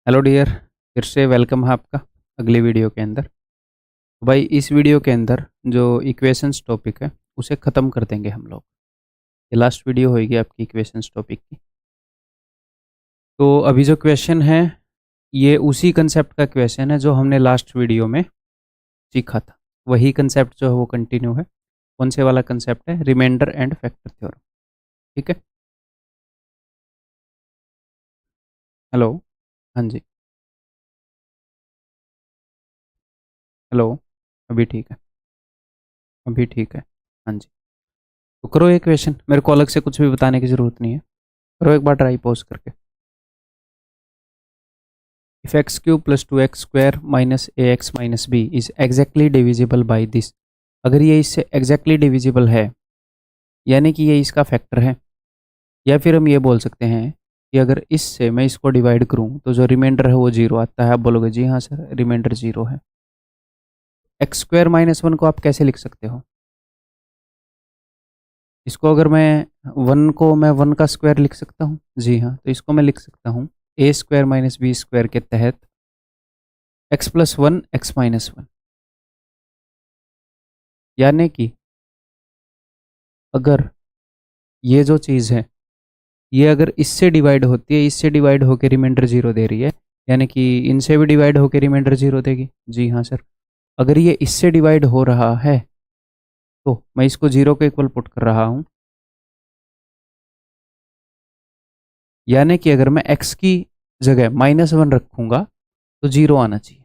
Hello dear, फिर से welcome है आपका अगली वीडियो के अंदर। तो भाई इस वीडियो के अंदर जो इक्वेशंस टॉपिक है उसे ख़त्म कर देंगे हम लोग। ये लास्ट वीडियो होगी आपकी इक्वेशंस टॉपिक की। तो अभी जो क्वेश्चन है ये उसी कंसेप्ट का क्वेश्चन है जो हमने लास्ट वीडियो में सीखा था। वही कंसेप्ट जो है वो कंटिन्यू है। कौन से वाला कंसेप्ट है? Remainder and factor theorem. ठीक है। हेलो। हाँ जी। हेलो। अभी ठीक है। अभी ठीक है। हाँ जी। तो करो ये क्वेश्चन, मेरे को अलग से कुछ भी बताने की ज़रूरत नहीं है। करो एक बार ट्राई पॉज करके। If x cube plus 2x square minus ax minus b is exactly divisible by this, अगर ये इससे exactly divisible है यानी कि ये इसका फैक्टर है, या फिर हम ये बोल सकते हैं कि अगर इससे मैं इसको डिवाइड करूं तो जो रिमाइंडर है वो जीरो आता है। आप बोलोगे जी हाँ सर, रिमाइंडर जीरो है। एक्स स्क्वायर माइनस वन को आप कैसे लिख सकते हो? इसको अगर मैं वन को मैं वन का स्क्वायर लिख सकता हूँ। जी हाँ, तो इसको मैं लिख सकता हूँ ए स्क्वायर माइनस बी स्क्वायर के तहत x plus one x minus one. यानी कि अगर ये जो चीज़ है ये अगर इससे डिवाइड होती है, इससे डिवाइड होकर रिमाइंडर जीरो दे रही है, यानी कि इनसे भी डिवाइड होकर रिमाइंडर जीरो देगी। जी हाँ सर। अगर ये इससे डिवाइड हो रहा है तो मैं इसको जीरो के इक्वल पुट कर रहा हूँ। यानी कि अगर मैं x की जगह माइनस वन रखूँगा तो जीरो आना चाहिए,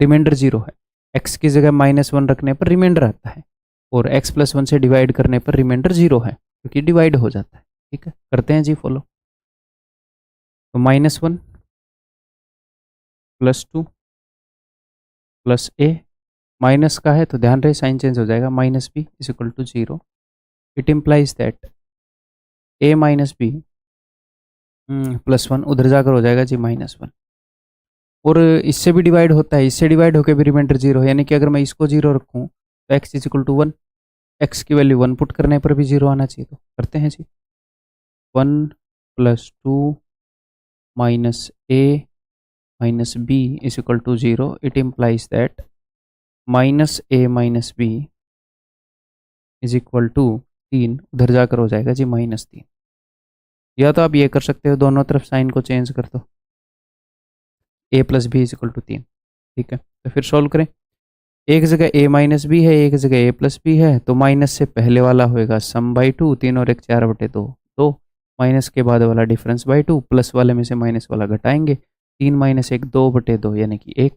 रिमाइंडर जीरो है। x की जगह माइनस वन रखने पर रिमाइंडर आता है, और x प्लस वन से डिवाइड करने पर रिमाइंडर जीरो है क्योंकि डिवाइड हो जाता है। ठीक है, करते हैं जी फॉलो। तो minus one plus two plus A, minus का है तो ध्यान रहे साइन चेंज हो जाएगा, minus B is equal to zero. It implies that A minus B plus one उधर जाकर हो जाएगा जी माइनस वन। और इससे भी डिवाइड होता है, इससे डिवाइड होकर भी रिमाइंडर जीरो, यानी कि अगर मैं इसको जीरो रखूँ तो X is equal to one. X की वैल्यू वन पुट करने पर भी जीरो आना चाहिए। तो करते हैं जी। One plus two minus A minus B is equal to zero. It implies that minus A minus B is equal to तीन, उधर जाकर हो जाएगा जी माइनस तीन। या तो आप ये कर सकते हो, दोनों तरफ साइन को चेंज कर दो, A plus B is equal to तीन। ठीक है, तो फिर सॉल्व करें। एक जगह ए माइनस बी है, एक जगह ए प्लस बी है, तो माइनस से पहले वाला होएगा सम बाई टू, तीन और एक चार बटे दो, दो। माइनस के बाद वाला डिफरेंस बाई टू, प्लस वाले में से माइनस वाला घटाएंगे, तीन माइनस एक दो बटे दो यानी कि एक।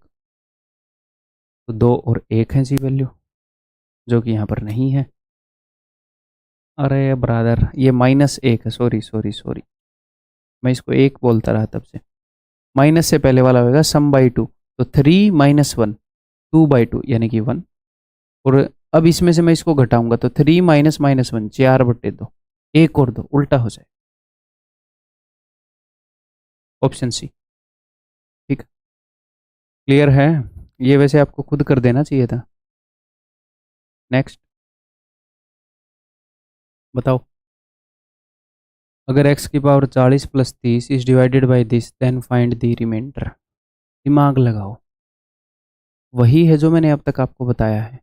तो दो और एक है जी वैल्यू, जो कि यहाँ पर नहीं है। अरे ब्रदर, ये माइनस एक है, सॉरी सॉरी सॉरी, मैं इसको एक बोलता रहा तब से। माइनस से पहले वाला होगा सम बाई टू, तो three minus one, two by two यानी कि वन। और अब इसमें से मैं इसको घटाऊंगा तो थ्री माइनस माइनस वन, चार बटे दो, एक और दो, उल्टा हो जाए। Option C. ठीक, क्लियर है? ये वैसे आपको खुद कर देना चाहिए था। नेक्स्ट बताओ। अगर x की power 40 plus 30 is divided by this then find the remainder. दिमाग लगाओ, वही है जो मैंने अब तक आपको बताया है,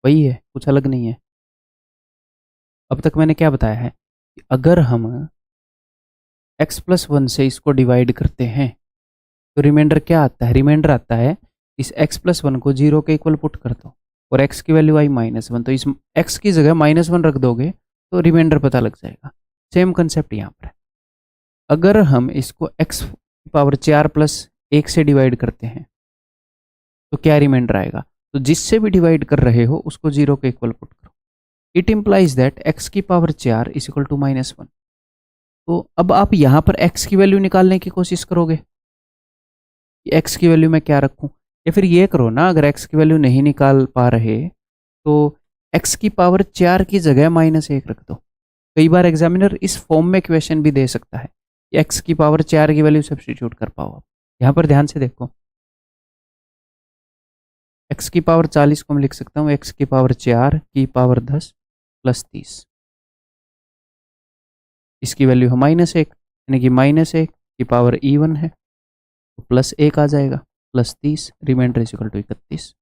वही है, कुछ अलग नहीं है। अब तक मैंने क्या बताया है कि अगर हम x प्लस वन से इसको डिवाइड करते हैं तो रिमाइंडर क्या आता है? रिमाइंडर आता है इस x प्लस वन को जीरो के इक्वल पुट कर दो, और x की वैल्यू आई माइनस वन, तो इस x की जगह माइनस वन रख दोगे तो रिमाइंडर पता लग जाएगा। सेम कंसेप्ट यहाँ पर है। अगर हम इसको x पावर चार प्लस एक से डिवाइड करते हैं तो क्या रिमाइंडर आएगा? तो जिससे भी डिवाइड कर रहे हो उसको जीरो के इक्वल पुट करो। इट इम्प्लाइज दैट x की पावर चार is equal to minus one. तो अब आप यहाँ पर x की वैल्यू निकालने की कोशिश करोगे कि x की वैल्यू मैं क्या रखूँ, या फिर ये करो ना, अगर x की वैल्यू नहीं निकाल पा रहे तो x की पावर चार की जगह माइनस एक रख दो। कई बार एग्जामिनर इस फॉर्म में क्वेश्चन भी दे सकता है कि x की पावर चार की वैल्यू सब्स्टिट्यूट कर पाओ आप। यहाँ पर ध्यान से देखो, x की पावर 40 को मैं लिख सकता हूँ x की पावर चार की पावर 10 प्लस 30, इसकी वैल्यू है माइनस एक, यानी कि माइनस एक की पावर E1 है, तो प्लस 1 आ जाएगा, plus 30, remainder is equal to 31।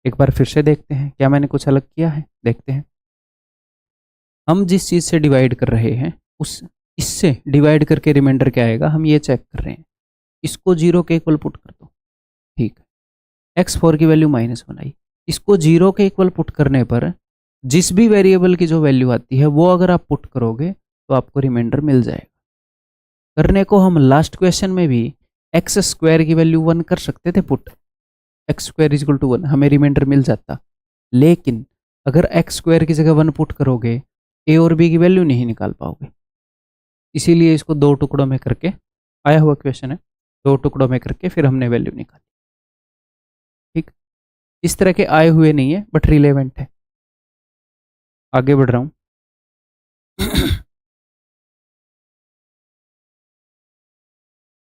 एक बार फिर से देखते हैं क्या मैंने कुछ अलग किया है, देखते हैं। हम जिस चीज़ से डिवाइड कर रहे हैं उस इससे डिवाइड करके रिमाइंडर क्या आएगा, हम ये चेक कर रहे हैं। इसको 0 के इक्वल पुट कर दो, ठीक है। x4 की वैल्यू -1 आई। इसको 0 के इक्वल पुट करने पर जिस भी वेरिएबल की जो वैल्यू आती है वो अगर आप पुट करोगे तो आपको रिमाइंडर मिल जाएगा। करने को हम लास्ट क्वेश्चन में भी x² की वैल्यू 1 कर सकते थे put, x² is equal to 1, हमें रिमाइंडर मिल जाता। लेकिन अगर x² की जगह 1 पुट करोगे a और b की वैल्यू नहीं निकाल पाओगे। इसीलिए इसको 2 टुकड़ों में करके, आया हुआ क्वेश्चन है, 2 टुकड़ों में करके फिर हमने वैल्यू निकाली। ठीक, इस तरह के आए हुए नहीं है बट रिलेवेंट है। आगे बढ़ रहा हूं।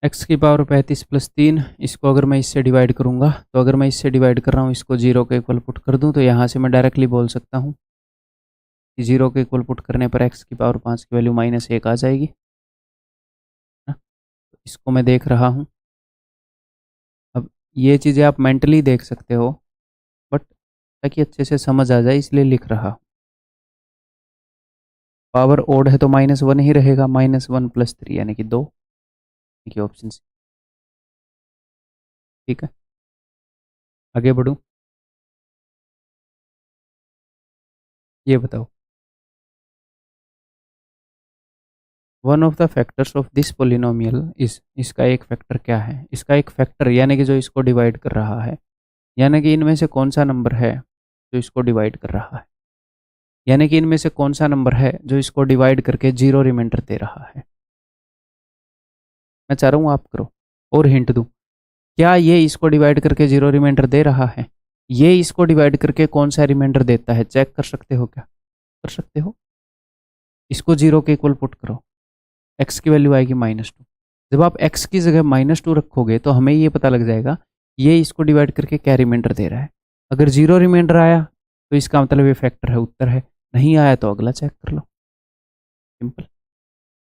x की पावर 35 प्लस 3, इसको अगर मैं इससे डिवाइड करूंगा तो अगर मैं इससे डिवाइड कर रहा हूँ, इसको 0 के इक्वल पुट कर दूं तो यहाँ से मैं डायरेक्टली बोल सकता हूँ कि 0 के इक्वल पुट करने पर x की पावर 5 की वैल्यू -1 आ जाएगी। इसको मैं देख रहा हूँ। अब ये चीज़ें आप मेंटली देख सकते हो बट ताकि अच्छे से समझ आ जाए इसलिए लिख रहा हूँ। पावर ओड है तो -1 ही रहेगा, -1 प्लस 3 यानी कि 2, यानी ऑप्शन सी। ठीक है, आगे बढ़ूँ। ये बताओ, one of the factors of this polynomial is, इसका एक फैक्टर क्या है? इसका एक फैक्टर यानी कि जो इसको डिवाइड कर रहा है, यानी कि इनमें से कौन सा नंबर है जो इसको डिवाइड कर रहा है, यानी कि इनमें से कौन सा नंबर है जो इसको डिवाइड करके 0 रिमाइंडर दे रहा है। मैं चाह रहा हूँ आप करो और हिंट दूँ। क्या ये इसको डिवाइड करके 0 रिमाइंडर दे रहा है? ये इसको डिवाइड करके कौन सा रिमाइंडर देता है? चेक कर सकते हो क्या? कर सकते हो। इसको 0 के इक्वल पुट करो, x की वैल्यू आएगी -2। जब आप x की जगह -2 रखोगे तो हमें ये पता लग जाएगा ये इसको डिवाइड करके क्या रिमाइंडर दे रहा है। अगर 0 रिमाइंडर आया तो इसका मतलब ये फैक्टर है, उत्तर है। नहीं आया तो अगला चेक कर लो, सिंपल।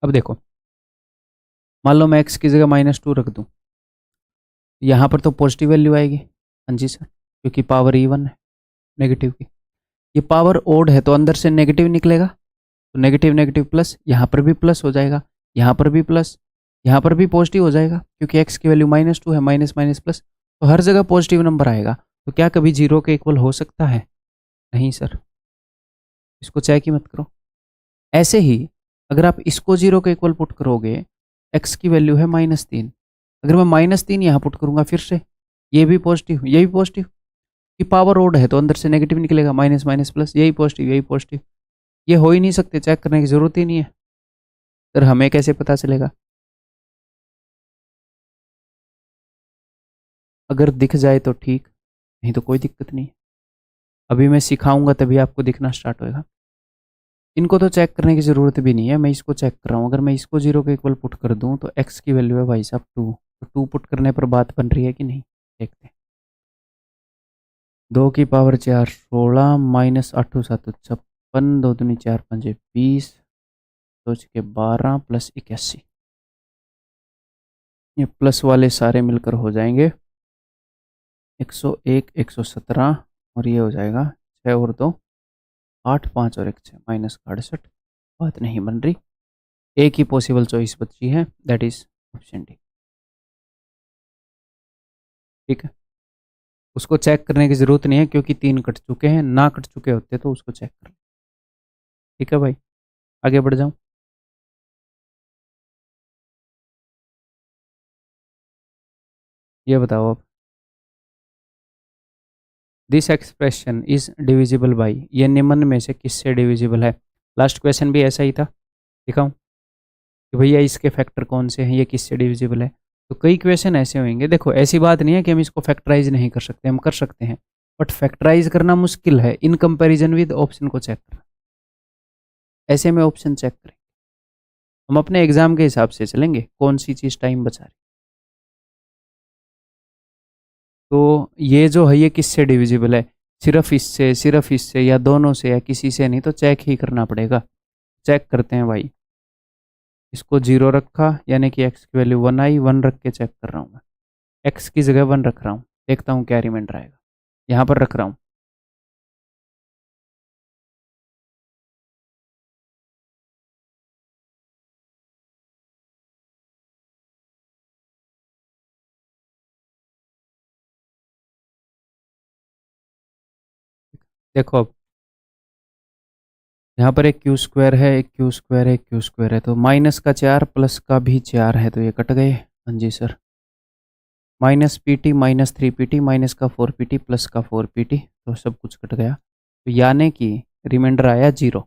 अब देखो, मान लो मैं x की जगह -2 रख दूं, यहाँ पर तो पॉजिटिव वैल्यू आएगी। हाँ जी सर, क्योंकि पावर इवन है नेगेटिव की। ये पावर ओड है तो अंदर से नेगेटिव निकलेगा, तो नेगेटिव नेगेटिव प्लस, यहाँ पर भी प्लस हो जाएगा, यहाँ पर भी प्लस, यहाँ पर भी पॉजिटिव हो जाएगा क्योंकि x की वैल्यू -2 है, माइनस माइनस प्लस, तो हर जगह पॉजिटिव नंबर आएगा। तो क्या कभी 0 के इक्वल हो सकता है? नहीं सर, इसको चेक ही मत करो। ऐसे ही अगर आप इसको 0 के इक्वल पुट करोगे, x की वैल्यू है -3, अगर मैं -3 यहाँ पुट करूँगा फिर से, ये भी पॉजिटिव ये भी पॉजिटिव, कि पावर ओड है तो अंदर से नेगेटिव निकलेगा, माइनस माइनस प्लस, यही पॉजिटिव यही पॉजिटिव। ये हो ही नहीं सकते, चेक करने की ज़रूरत ही नहीं है। सर हमें कैसे पता चलेगा? अगर दिख जाए तो ठीक, नहीं तो कोई दिक्कत नहीं। अभी मैं सिखाऊंगा तभी आपको दिखना स्टार्ट होएगा। इनको तो चेक करने की ज़रूरत भी नहीं है, मैं इसको चेक कर रहा हूँ। अगर मैं इसको 0 के इक्वल पुट कर दूँ तो x की वैल्यू है भाई साहब 2, तो 2 पुट करने पर बात बन रही है कि नहीं, देखते हैं। 2 की पावर 4 16, -8 7 56, 2 दूनी 4 5 20, 2 के 12 प्लस 81, ये प्लस वाले सारे मिलकर हो जाएंगे 101 117, और ये हो जाएगा 6 और 2 8, 5 और 1 6, -68। बात नहीं बन रही। एक ही पॉसिबल चॉइस बची है, दैट इज ऑप्शन डी। ठीक है, उसको चेक करने की ज़रूरत नहीं है क्योंकि 3 कट चुके हैं, ना कट चुके होते तो उसको चेक कर। ठीक है भाई, आगे बढ़ जाऊं। ये बताओ अब, this expression is divisible by, ये निम्न में से किससे डिविजिबल है? लास्ट क्वेश्चन भी ऐसा ही था, दिखाऊं कि भैया इसके फैक्टर कौन से हैं, ये किससे डिविजिबल है। तो कई क्वेश्चन ऐसे होंगे, देखो ऐसी बात नहीं है कि हम इसको फैक्टराइज नहीं कर सकते, हम कर सकते हैं, बट फैक्टराइज करना मुश्किल है इन कंपैरिजन विद ऑप्शन को चेक करना। ऐसे में ऑप्शन चेक करें, हम अपने एग्जाम के हिसाब से चलेंगे कौन सी चीज़ टाइम बचा रही। तो ये जो है ये किससे डिविजिबल है? सिर्फ इससे या दोनों से या किसी से नहीं, तो चेक ही करना पड़ेगा। चेक करते हैं भाई। इसको 0 रखा, यानी कि x की वैल्यू 1 आई, 1 रख के चेक कर रहा हूँ मैं। x की जगह 1 रख रहा हूँ, देखता हूँ क्या रिमाइंडर आएगा। यहाँ पर रख रहा हूँ। देखो अब यहाँ पर एक क्यू स्क्वायर है, एक क्यू स्क्वायर है, एक क्यू स्क्वायर है, तो माइनस का 4 प्लस का भी 4 है, तो ये कट गए। हाँ जी sir. Minus P T minus 3 PT minus का 4 PT प्लस का 4 PT, तो सब कुछ कट गया। तो यानी कि रिमाइंडर आया 0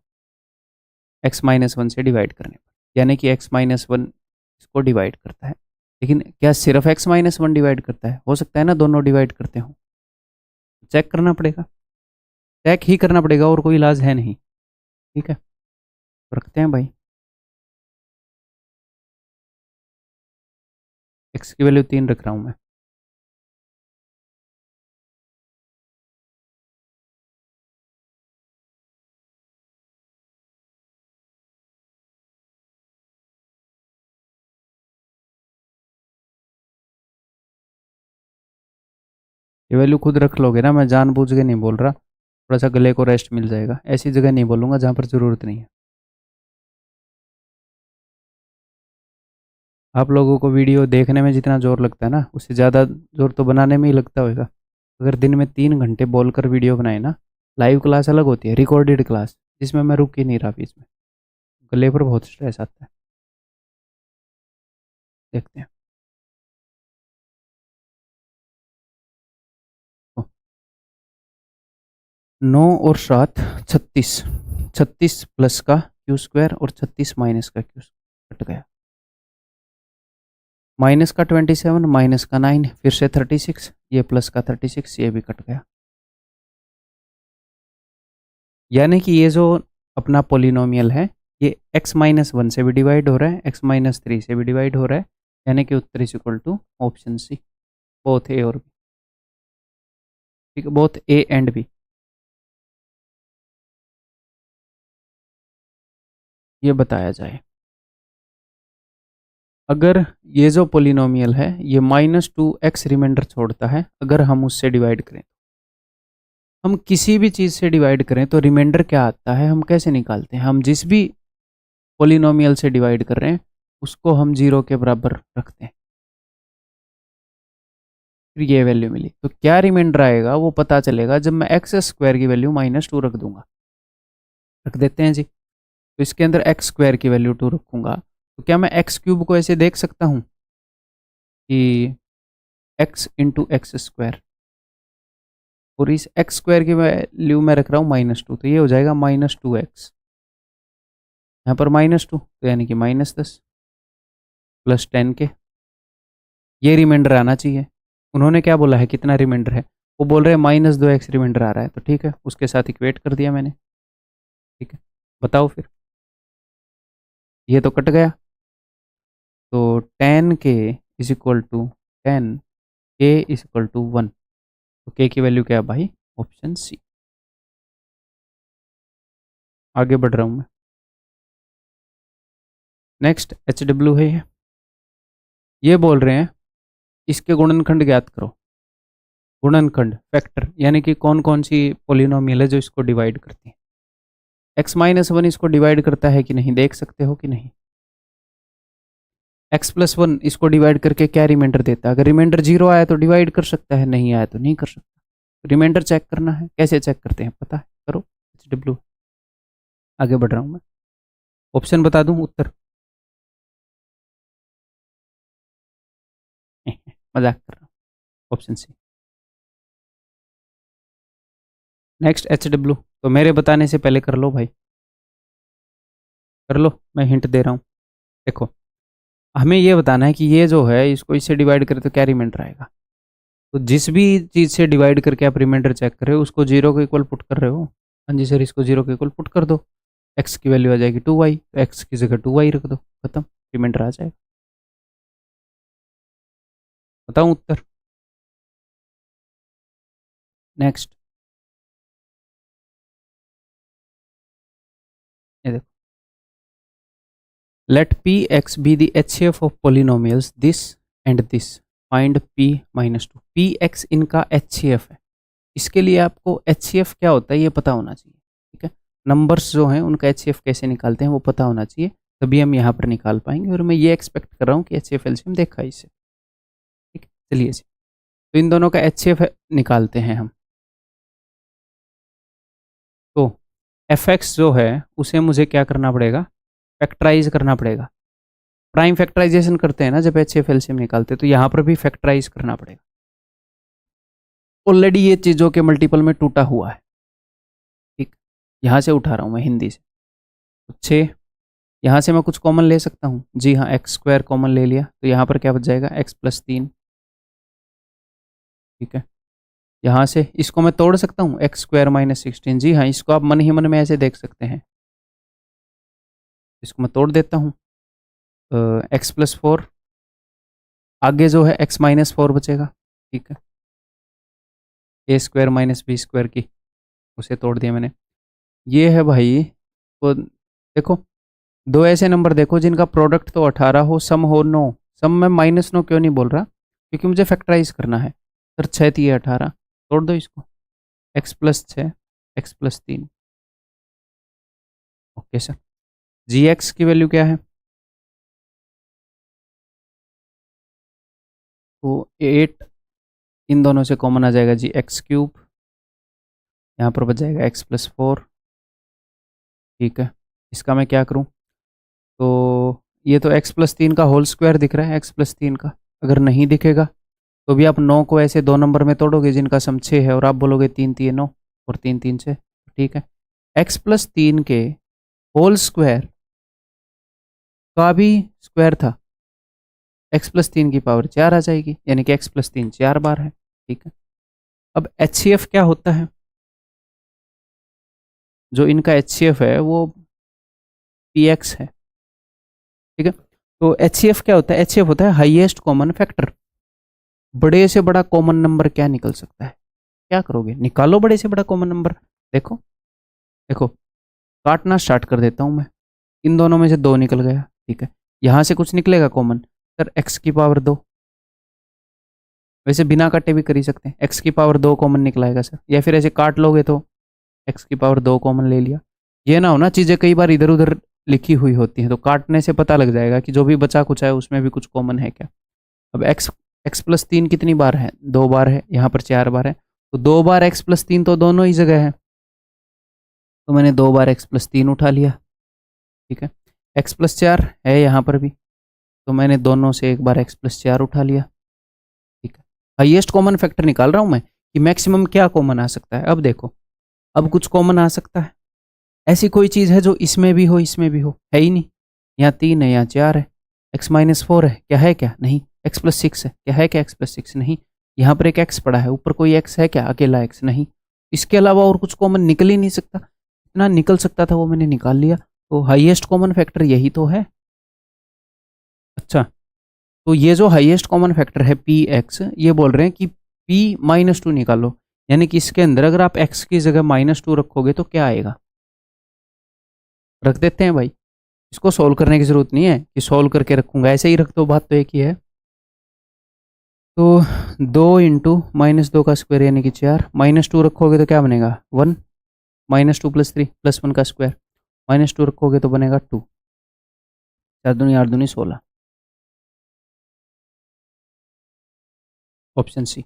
x-1 से डिवाइड करने पर, यानी कि x-1 इसको डिवाइड करता है। लेकिन क्या सिर्फ x-1 डिवाइड करता है? हो सकता है ना दोनों डिवाइड करते हो। चेक करना पड़ेगा, चेक ही करना पड़ेगा, और कोई इलाज है नहीं। ठीक है, तो रखते हैं भाई। x की वैल्यू 3 रख रहा हूँ मैं। ये वैल्यू खुद रख लोगे ना, मैं जानबूझ के नहीं बोल रहा। थोड़ा सा गले को रेस्ट मिल जाएगा, ऐसी जगह नहीं बोलूँगा जहाँ पर ज़रूरत नहीं है। आप लोगों को वीडियो देखने में जितना जोर लगता है ना, उससे ज़्यादा जोर तो बनाने में ही लगता होगा। अगर दिन में 3 घंटे बोलकर वीडियो बनाए ना, लाइव क्लास अलग होती है, रिकॉर्डेड क्लास जिसमें मैं रुक ही नहीं रहा बीच में, गले पर बहुत स्ट्रेस आता है। देखते हैं। तो 9 और 7 36, 36 प्लस का क्यू स्क्वायर और 36 माइनस का क्यू स्क्वायर कट गया। माइनस का 27 माइनस का 9 फिर से 36, ये प्लस का 36 ये भी कट गया। यानी कि ये जो अपना पोलिनोमियल है, ये x-1 से भी डिवाइड हो रहा है, x-3 से भी डिवाइड हो रहा है, यानी कि उत्तर is equal to option C, both A और बी। ठीक है, बोथ ए एंड बी, ये बताया जाए। अगर ये जो पोलिनोमियल है ये -2x रिमाइंडर छोड़ता है, अगर हम उससे डिवाइड करें, हम किसी भी चीज़ से डिवाइड करें तो रिमाइंडर क्या आता है हम कैसे निकालते हैं? हम जिस भी पोलिनोमियल से डिवाइड कर रहे हैं उसको हम 0 के बराबर रखते हैं, फिर ये वैल्यू मिली तो क्या रिमाइंडर आएगा वो पता चलेगा जब मैं एक्स स्क्वायर की वैल्यू -2 रख दूंगा। रख देते हैं जी। तो इसके अंदर एक्स स्क्वायर की वैल्यू 2 रखूंगा, तो क्या मैं एक्स क्यूब को ऐसे देख सकता हूँ कि एक्स इंटू एक्स स्क्वायर, और इस एक्स स्क्वायर की वैल्यू मैं रख रहा हूँ -2, तो ये हो जाएगा -2x, यहाँ पर -2 तो यानी कि -10 प्लस 10 के, ये रिमाइंडर आना चाहिए। उन्होंने क्या बोला है कितना रिमाइंडर है? वो बोल रहे हैं -2x रिमाइंडर आ रहा है, तो ठीक है उसके साथ इक्वेट कर दिया मैंने। ठीक है, बताओ फिर, ये तो कट गया। तो 10k is equal to 10k is equal to 1, तो k की वैल्यू क्या है भाई? Option C. आगे बढ़ रहा हूँ मैं। नेक्स्ट HW है ये बोल रहे हैं इसके गुणनखंड ज्ञात करो। गुणनखंड फैक्टर, यानी कि कौन कौन सी पोलिनोमियल है जो इसको डिवाइड करती है। x-1 इसको डिवाइड करता है कि नहीं, देख सकते हो कि नहीं। x+1 इसको डिवाइड करके क्या रिमाइंडर देता है? अगर रिमाइंडर 0 आया तो डिवाइड कर सकता है, नहीं आया तो नहीं कर सकता। रिमाइंडर चेक करना है, कैसे चेक करते हैं पता है? करो HW। आगे बढ़ रहा हूँ मैं, ऑप्शन बता दूं उत्तर। मजाक कर रहा हूँ, ऑप्शन सी। नेक्स्ट HW, तो मेरे बताने से पहले कर लो भाई, कर लो, मैं हिंट दे रहा हूँ। देखो, हमें ये बताना है कि ये जो है इसको इससे डिवाइड करें तो क्या रिमाइंडर आएगा। तो जिस भी चीज़ से डिवाइड करके आप रिमाइंडर चेक कर रहे हो उसको 0 के इक्वल पुट कर रहे हो। हाँ जी सर, इसको 0 के इक्वल पुट कर दो, एक्स की वैल्यू आ जाएगी 2y, तो एक्स की जगह 2y रख दो, खत्म, रिमाइंडर आ जाएगा। बताऊँ उत्तर? नेक्स्ट, ये देखो, let P X be the HCF of polynomials this and this, find p minus two. P X इनका HCF है, इसके लिए आपको HCF क्या होता है ये पता होना चाहिए, ठीक है। नंबर्स जो हैं उनका HCF कैसे निकालते हैं वो पता होना चाहिए, तभी हम यहाँ पर निकाल पाएंगे। और मैं ये एक्सपेक्ट कर रहा हूँ कि HCF LCM देखा इसे, ठीक है। चलिए जी, तो इन दोनों का HCF निकालते हैं हम। तो fx जो है उसे मुझे क्या करना पड़ेगा, फैक्टराइज करना पड़ेगा। प्राइम फैक्टराइजेशन करते हैं ना जब HCF LCM निकालते हैं, तो यहाँ पर भी फैक्टराइज करना पड़ेगा। ऑलरेडी ये चीज़ों के मल्टीपल में टूटा हुआ है, ठीक। यहाँ से उठा रहा हूँ मैं हिंदी से। तो 6, यहाँ से मैं कुछ कॉमन ले सकता हूँ, जी हाँ, एक्स स्क्वायर कॉमन ले लिया, तो यहाँ पर क्या बच जाएगा, x+3, ठीक है। यहाँ से इसको मैं तोड़ सकता हूँ, x² - 16, जी हाँ, इसको आप मन ही मन में ऐसे देख सकते हैं। इसको मैं तोड़ देता हूँ, x+4, आगे जो है x-4 बचेगा, ठीक है। a² - b² की उसे तोड़ दिया मैंने। ये है भाई, तो देखो दो ऐसे नंबर देखो जिनका प्रोडक्ट तो 18 हो, सम हो 9। सम में -9 क्यों नहीं बोल रहा, क्योंकि मुझे फैक्टराइज करना है। सर 6 थी 18, तोड़ दो इसको, x+6 x+3, ओके सर। जी एक्स की वैल्यू क्या है, तो 8 इन दोनों से कॉमन आ जाएगा जी, x³, यहाँ पर बच जाएगा x+4, ठीक है। इसका मैं क्या करूँ, तो ये तो x+3 का होल स्क्वायर दिख रहा है, x+3 का। अगर नहीं दिखेगा तो भी आप 9 को ऐसे दो नंबर में तोड़ोगे जिनका सम 6 है, और आप बोलोगे 3 3 9 और 3 3 6, ठीक है। x+3 के होल स्क्वायर का भी स्क्वायर था, x+3 की पावर 4 आ जाएगी, यानी कि x+3 4 बार है, ठीक है। अब HCF क्या होता है, जो इनका HCF है वो PX है, ठीक है। तो HCF क्या होता है, HCF होता है हाईएस्ट कॉमन फैक्टर। बड़े से बड़ा कॉमन नंबर क्या निकल सकता है, क्या करोगे, निकालो बड़े से बड़ा कॉमन नंबर। देखो देखो, काटना स्टार्ट कर देता हूँ मैं, इन दोनों में से 2 निकल गया, ठीक है। यहाँ से कुछ निकलेगा कॉमन, सर x⁻², वैसे बिना काटे भी कर ही सकते हैं, x⁻² कॉमन निकलाएगा सर, या फिर ऐसे काट लोगे तो x⁻² कॉमन ले लिया। ये ना हो ना, चीज़ें कई बार इधर उधर लिखी हुई होती हैं, तो काटने से पता लग जाएगा कि जो भी बचा कुछ है उसमें भी कुछ कॉमन है क्या। अब x+3 कितनी बार है, 2 बार है, यहाँ पर 4 बार है, तो 2 बार x+3 तो दोनों ही जगह है, तो मैंने 2 बार x+3 उठा लिया, ठीक है। x+4 है यहाँ पर भी, तो मैंने दोनों से एक बार x+4 उठा लिया, ठीक है। हाईएस्ट कॉमन फैक्टर निकाल रहा हूँ मैं कि मैक्सिमम क्या कॉमन आ सकता है। अब देखो, अब कुछ कॉमन आ सकता है, ऐसी कोई चीज़ है जो इसमें भी हो इसमें भी हो, है ही नहीं। यहाँ 3 है, यहाँ 4 है, x-4 है, क्या है, क्या नहीं, x+6 है, क्या है, क्या x+6 नहीं, यहाँ पर एक x पड़ा है, ऊपर कोई x है क्या, अकेला x नहीं। इसके अलावा और कुछ कॉमन निकल ही नहीं सकता, इतना निकल सकता था वो मैंने निकाल लिया, तो हाईएस्ट कॉमन फैक्टर यही तो है। अच्छा, तो ये जो हाईएस्ट कॉमन फैक्टर है PX, ये बोल रहे हैं कि p-2 निकालो, यानी कि इसके अंदर अगर आप x की जगह -2 रखोगे तो क्या आएगा, रख देते हैं भाई। इसको सोल्व करने की ज़रूरत नहीं है कि सोल्व करके रखूँगा, ऐसे ही रख दो, बात तो एक ही है। तो 2 × -2 का स्क्वायर यानी कि 4, -2 रखोगे तो क्या बनेगा 1, -2 + 3 +1 का स्क्वायर, -2 रखोगे तो बनेगा 2, 4 दूनी 8 दूनी 16, ऑप्शन सी।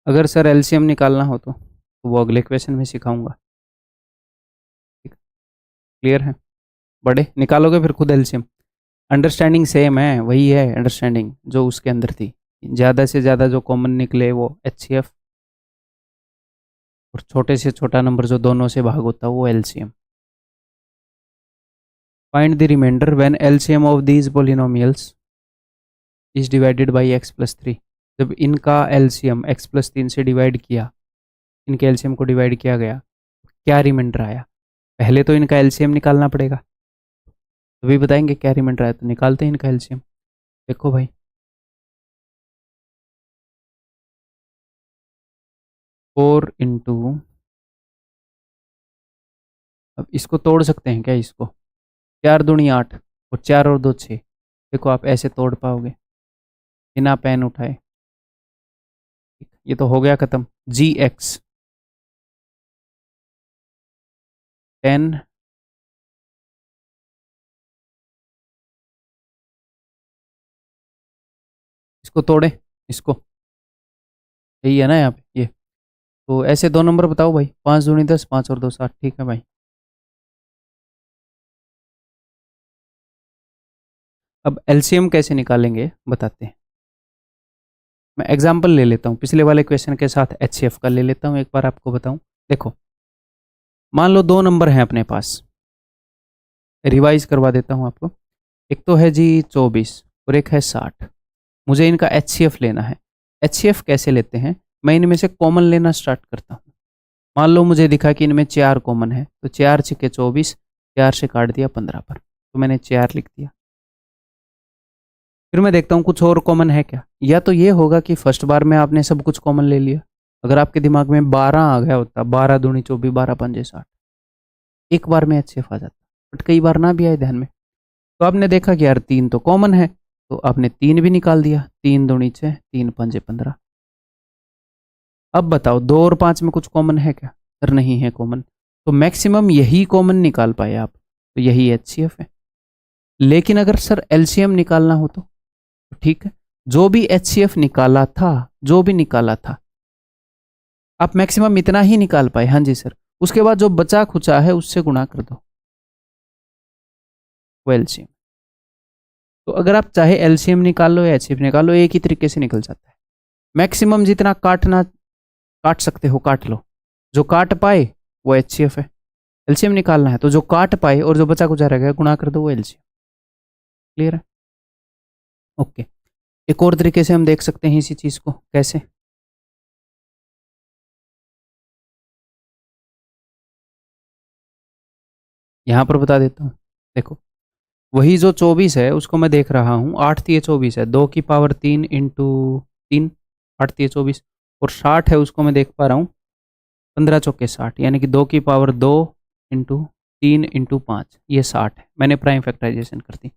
अगर सर एलसीएम निकालना हो तो वो अगले क्वेश्चन में सिखाऊंगा, ठीक, क्लियर है। बड़े निकालोगे फिर खुद एलसीएम, अंडरस्टैंडिंग सेम है, वही है अंडरस्टैंडिंग जो उसके अंदर थी, ज़्यादा से ज़्यादा जो कॉमन निकले वो HCF, और छोटे से छोटा नंबर जो दोनों से भाग होता है वो LCM। Find the remainder when LCM of these polynomials is divided by x+3। जब इनका LCM x+3 से डिवाइड किया, इनके LCM को डिवाइड किया गया, क्या रिमाइंडर आया। पहले तो इनका LCM निकालना पड़ेगा, तभी बताएंगे क्या रिमाइंडर आया, तो निकालते हैं इनका LCM। देखो भाई, 4 × अब इसको तोड़ सकते हैं क्या, इसको 4 दूनी 8 और 4 और 2 6। देखो आप ऐसे तोड़ पाओगे बिना पेन उठाए। ये तो हो गया खत्म। जी एक्स 10 इसको तोड़े, इसको, यही है ना यहाँ पे ये। तो ऐसे 2 नंबर बताओ भाई। 5 दूनी 10, 5 और 2 7। ठीक है भाई। अब एलसीएम कैसे निकालेंगे बताते हैं। मैं एग्जाम्पल ले लेता हूँ, पिछले वाले क्वेश्चन के साथ एचसीएफ का ले लेता हूँ, एक बार आपको बताऊँ। देखो मान लो 2 नंबर हैं अपने पास, रिवाइज करवा देता हूँ आपको। एक तो है जी 24 और एक है 60। मुझे इनका एचसीएफ लेना है। एचसीएफ कैसे लेते हैं, मैं इनमें से कॉमन लेना स्टार्ट करता हूँ। मान लो मुझे दिखा कि इनमें 4 कॉमन है, तो 4 छिके 24, 4 से काट दिया 15 पर, तो मैंने 4 लिख दिया। फिर मैं देखता हूँ कुछ और कॉमन है क्या। या तो ये होगा कि फर्स्ट बार में आपने सब कुछ कॉमन ले लिया। अगर आपके दिमाग में 12 आ गया होता, 12 दूनी 24, 12 पंजे 60, एक बार में एचसीएफ आ जाता। बट कई बार ना भी आए ध्यान में, तो आपने देखा कि यार 3 तो कॉमन है, तो आपने 3 भी निकाल दिया। 3 दूनी 6, 3 पंजे 15। अब बताओ 2 और 5 में कुछ कॉमन है क्या? सर नहीं है कॉमन, तो मैक्सिमम यही कॉमन निकाल पाए आप, तो यही एचसीएफ है। लेकिन अगर सर एलसीएम निकालना हो तो ठीक है, जो भी एचसीएफ निकाला था, जो भी निकाला था, आप मैक्सिमम इतना ही निकाल पाए। हाँ जी सर, उसके बाद जो बचा खुचा है उससे गुणा कर दो, वो एलसीएम। तो अगर आप चाहे एलसीएम निकाल लो या एचसीएफ निकाल लो, एक ही तरीके से निकल जाता है। मैक्सिमम जितना काटना काट सकते हो काट लो, जो काट पाए वो एचसीएफ है। एलसीएम निकालना है तो जो काट पाए और जो बचा कुचा रह गया गुणा कर दो, वो एलसीएम। क्लियर है? ओके। एक और तरीके से हम देख सकते हैं इसी चीज को। कैसे? यहां पर बता देता हूं। देखो वही जो 24 है उसको मैं देख रहा हूँ, 8 तिये 24 है, 2 की पावर 3 इंटू 3, 8 तिये 24। और 60 है उसको मैं देख पा रहा हूँ 15 चौके 60, यानी कि 2 की पावर 2 इंटू 3 इंटू 5, ये 60 है। मैंने प्राइम फैक्टराइजेशन कर दी।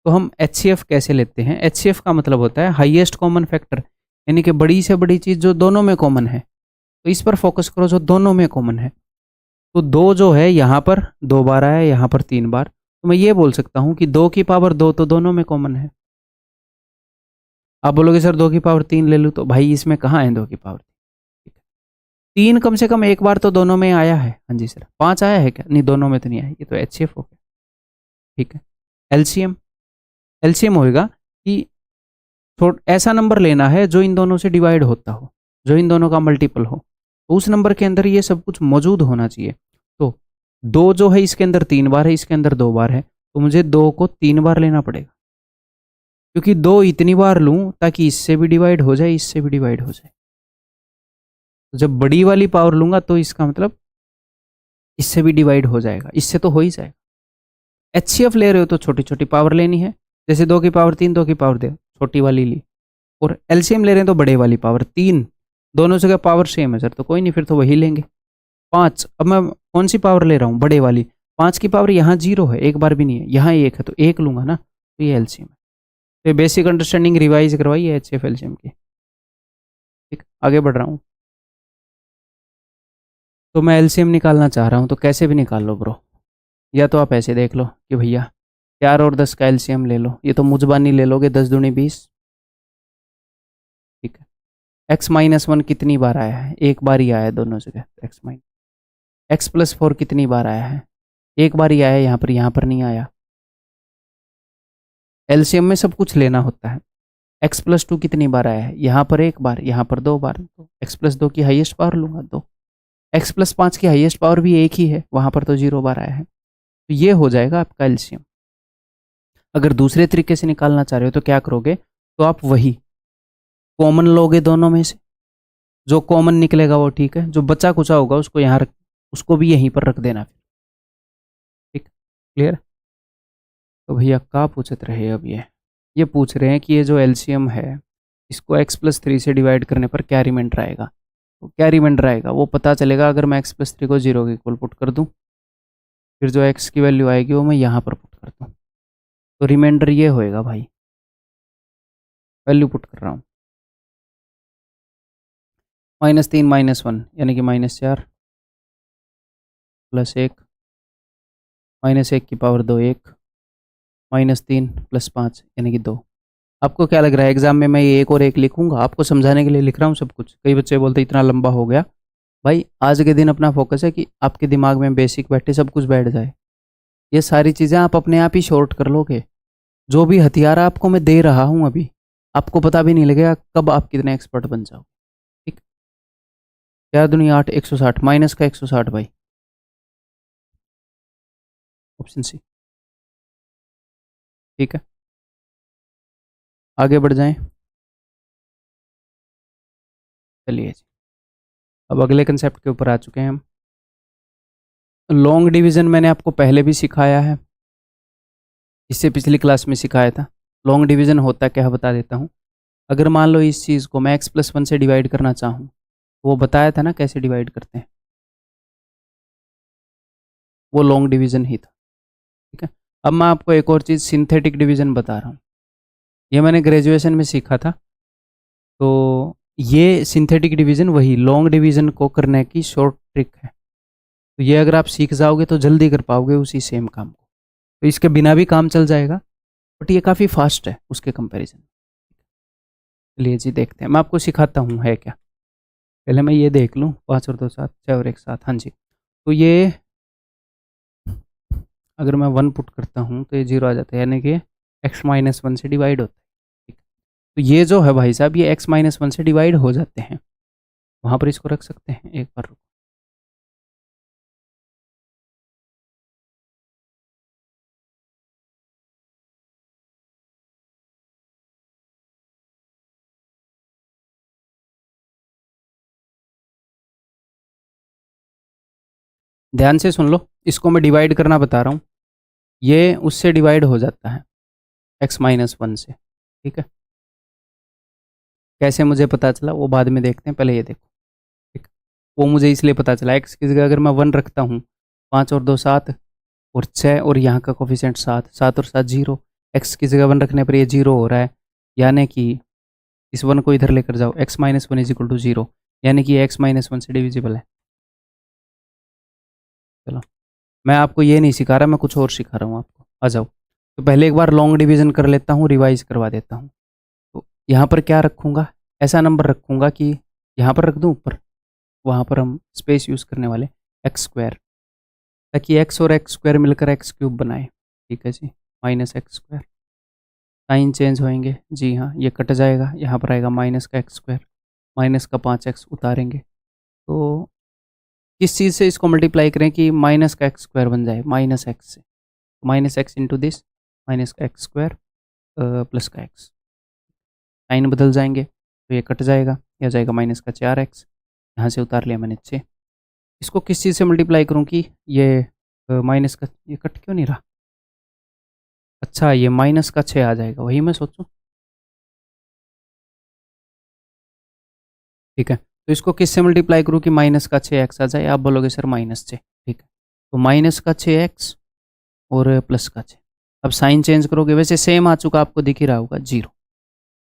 तो हम एचसीएफ कैसे लेते हैं? एचसीएफ का मतलब होता है हाईएस्ट कॉमन फैक्टर, यानी कि बड़ी से बड़ी चीज़ जो दोनों में कॉमन है। तो इस पर फोकस करो जो दोनों में कॉमन है। तो 2 जो है यहाँ पर 2 बार आया, यहाँ पर 3 बार, तो मैं ये बोल सकता हूँ कि 2 की पावर 2 तो दोनों में कॉमन है। आप बोलोगे सर 2 की पावर 3 ले लूँ, तो भाई इसमें कहाँ है 2 की पावर 3? कम से कम एक बार तो दोनों में आया है। हाँ जी सर। 5 आया है क्या? नहीं, दोनों में तो नहीं आया, ये तो एचसीएफ हो गया। ठीक है। एलसीएम, एलसीएम होएगा कि ऐसा नंबर लेना है जो इन दोनों से डिवाइड होता हो, जो इन दोनों का मल्टीपल हो, तो उस नंबर के अंदर ये सब कुछ मौजूद होना चाहिए। तो 2 जो है इसके अंदर 3 बार है, इसके अंदर 2 बार है, तो मुझे 2 को 3 बार लेना पड़ेगा, क्योंकि 2 इतनी बार लूं ताकि इससे भी डिवाइड हो जाए, इससे भी डिवाइड हो जाए। तो जब बड़ी वाली पावर लूंगा तो इसका मतलब इससे भी डिवाइड हो जाएगा, इससे तो हो ही जाएगा। एचसीएफ ले रहे हो तो छोटी छोटी पावर लेनी है, जैसे 2 की पावर 3, 2 की पावर 2, छोटी वाली ली। और एलसीएम ले रहे हैं तो बड़े वाली पावर 3, दोनों जगह पावर सेम है सर, तो कोई नहीं, फिर तो वही लेंगे। 5, अब मैं कौन सी पावर ले रहा हूँ? बड़े वाली। 5 की पावर यहाँ 0 है, एक बार भी नहीं है, यहाँ 1 है, तो 1 लूंगा ना, तो ये एलसीएम है। तो बेसिक अंडरस्टैंडिंग रिवाइज करवाई है एचसीएफ एलसीएम की। ठीक, आगे बढ़ रहा हूँ। तो मैं एलसीएम निकालना चाह रहा हूँ, तो कैसे भी निकाल लो ब्रो। या तो आप ऐसे देख लो कि भैया 4 और 10 का एलसीएम ले लो, ये तो मुजबानी ले लोगे, 10 दूनी 20। ठीक है। x-1 कितनी बार आया है? एक बार ही आया है दोनों जगह, एक्स माइनस। x+4 कितनी बार आया है? एक बार ही आया है, यहाँ पर नहीं आया। एलसीएम में सब कुछ लेना होता है। x+2 कितनी बार आया है? यहाँ पर एक बार, यहाँ पर 2 बार, तो x+2 की हाईएस्ट पावर लूंगा 2। x+5 की हाईएस्ट पावर भी एक ही है, वहां पर तो 0 बार आया है, तो ये हो जाएगा आपका एलसीएम। अगर दूसरे तरीके से निकालना चाह रहे हो तो क्या करोगे? तो आप वही कॉमन लोगे दोनों में से, जो कॉमन निकलेगा वो ठीक है, जो बचा कुचा होगा उसको यहाँ रख, उसको भी यहीं पर रख देना। ठीक, क्लियर? तो भैया क्या पूछते रहे अब? ये पूछ रहे हैं कि ये जो एलसीएम है इसको x+3 से डिवाइड करने पर क्या रिमाइंडर आएगा। तो क्या रिमाइंडर आएगा वो पता चलेगा अगर मैं x+3 को 0 के इक्वल पुट कर दूं, फिर जो x की वैल्यू आएगी वो मैं यहाँ पर पुट कर दूँ। तो रिमाइंडर ये होएगा भाई, वैल्यू पुट कर रहा हूँ, -3 -1 यानी कि -4 +1 -1 की पावर 2 1 -3 +5 यानी कि 2। आपको क्या लग रहा है एग्जाम में मैं ये एक और एक लिखूंगा? आपको समझाने के लिए लिख रहा हूँ सब कुछ। कई बच्चे बोलते इतना लंबा हो गया। भाई आज के दिन अपना फोकस है कि आपके दिमाग में बेसिक बैठे, सब कुछ बैठ जाए। ये सारी चीज़ें आप अपने आप ही शॉर्ट कर लोगे। जो भी हथियार आपको मैं दे रहा हूँ अभी, आपको पता भी नहीं लगेगा कब आप कितने एक्सपर्ट बन जाओ। ठीक, 4×8 160 माइनस का 160 भाई, ऑप्शन सी। ठीक है, आगे बढ़ जाएं। चलिए जी, अब अगले कंसेप्ट के ऊपर आ चुके हैं हम। लॉन्ग डिवीजन मैंने आपको पहले भी सिखाया है, इससे पिछली क्लास में सिखाया था। लॉन्ग डिवीजन होता क्या है बता देता हूँ। अगर मान लो इस चीज़ को मैं x+1 से डिवाइड करना चाहूँ, वो बताया था ना कैसे डिवाइड करते हैं, वो लॉन्ग डिवीजन ही था। ठीक है, अब मैं आपको एक और चीज़ सिंथेटिक डिवीजन बता रहा हूँ। ये मैंने ग्रेजुएशन में सीखा था। तो ये सिंथेटिक डिवीजन वही लॉन्ग डिवीजन को करने की शॉर्ट ट्रिक है। तो ये अगर आप सीख जाओगे तो जल्दी कर पाओगे उसी सेम काम को। तो इसके बिना भी काम चल जाएगा, बट ये काफ़ी फास्ट है उसके कंपैरिजन। चलिए जी देखते हैं, मैं आपको सिखाता हूँ है क्या। पहले मैं ये देख लूँ, 5 और 2 7, 6 और 1 7। हाँ जी, तो ये अगर मैं 1 पुट करता हूँ तो ये 0 आ जाता है, यानी कि x-1 से डिवाइड होता है। ठीक, तो ये जो है भाई साहब, ये x-1 से डिवाइड हो जाते हैं। वहाँ पर इसको रख सकते हैं एक बार। ध्यान से सुन लो, इसको मैं डिवाइड करना बता रहा हूँ। ये उससे डिवाइड हो जाता है x-1 से। ठीक है, कैसे मुझे पता चला वो बाद में देखते हैं, पहले ये देखो। ठीक, वो मुझे इसलिए पता चला, x की जगह अगर मैं 1 रखता हूँ, 5 और 2 7 और 6 और यहाँ का कोफिशिएंट 7, 7 और 7 0। x की जगह 1 रखने पर ये 0 हो रहा है, यानी कि इस 1 को इधर लेकर जाओ, x-1 = 0, यानी कि x-1 से डिविजिबल है। चलो, मैं आपको ये नहीं सिखा रहा, मैं कुछ और सिखा रहा हूँ आपको। आ जाओ, तो पहले एक बार लॉन्ग डिवीजन कर लेता हूँ, रिवाइज करवा देता हूँ। तो यहाँ पर क्या रखूँगा, ऐसा नंबर रखूँगा कि यहाँ पर रख दूँ ऊपर, वहाँ पर हम स्पेस यूज़ करने वाले x², ताकि x और x² मिलकर x³ बनाए। ठीक है जी, -x²। साइन चेंज होएंगे जी, हाँ ये कट जाएगा, यहाँ पर आएगा माइनस का x², माइनस का 5x उतारेंगे। तो किस चीज़ से इसको मल्टीप्लाई करें कि माइनस का x² बन जाए, -x से, -x इंटू दिस, माइनस का x² प्लस का x। साइन बदल जाएंगे तो ये कट जाएगा, यह जाएगा माइनस का 4x, यहाँ से उतार लिया मैंने 6। इसको किस चीज़ से मल्टीप्लाई करूँ कि ये माइनस का, ये कट क्यों नहीं रहा, अच्छा ये माइनस का 6 आ जाएगा, वही मैं सोचूं। ठीक है, तो इसको किस से मल्टीप्लाई करूँ कि माइनस का 6x आ जाए, आप बोलोगे सर -6। ठीक है, तो माइनस का 6x और प्लस का 6। अब साइन चेंज करोगे, वैसे सेम आ चुका, आपको दिख ही रहा होगा 0।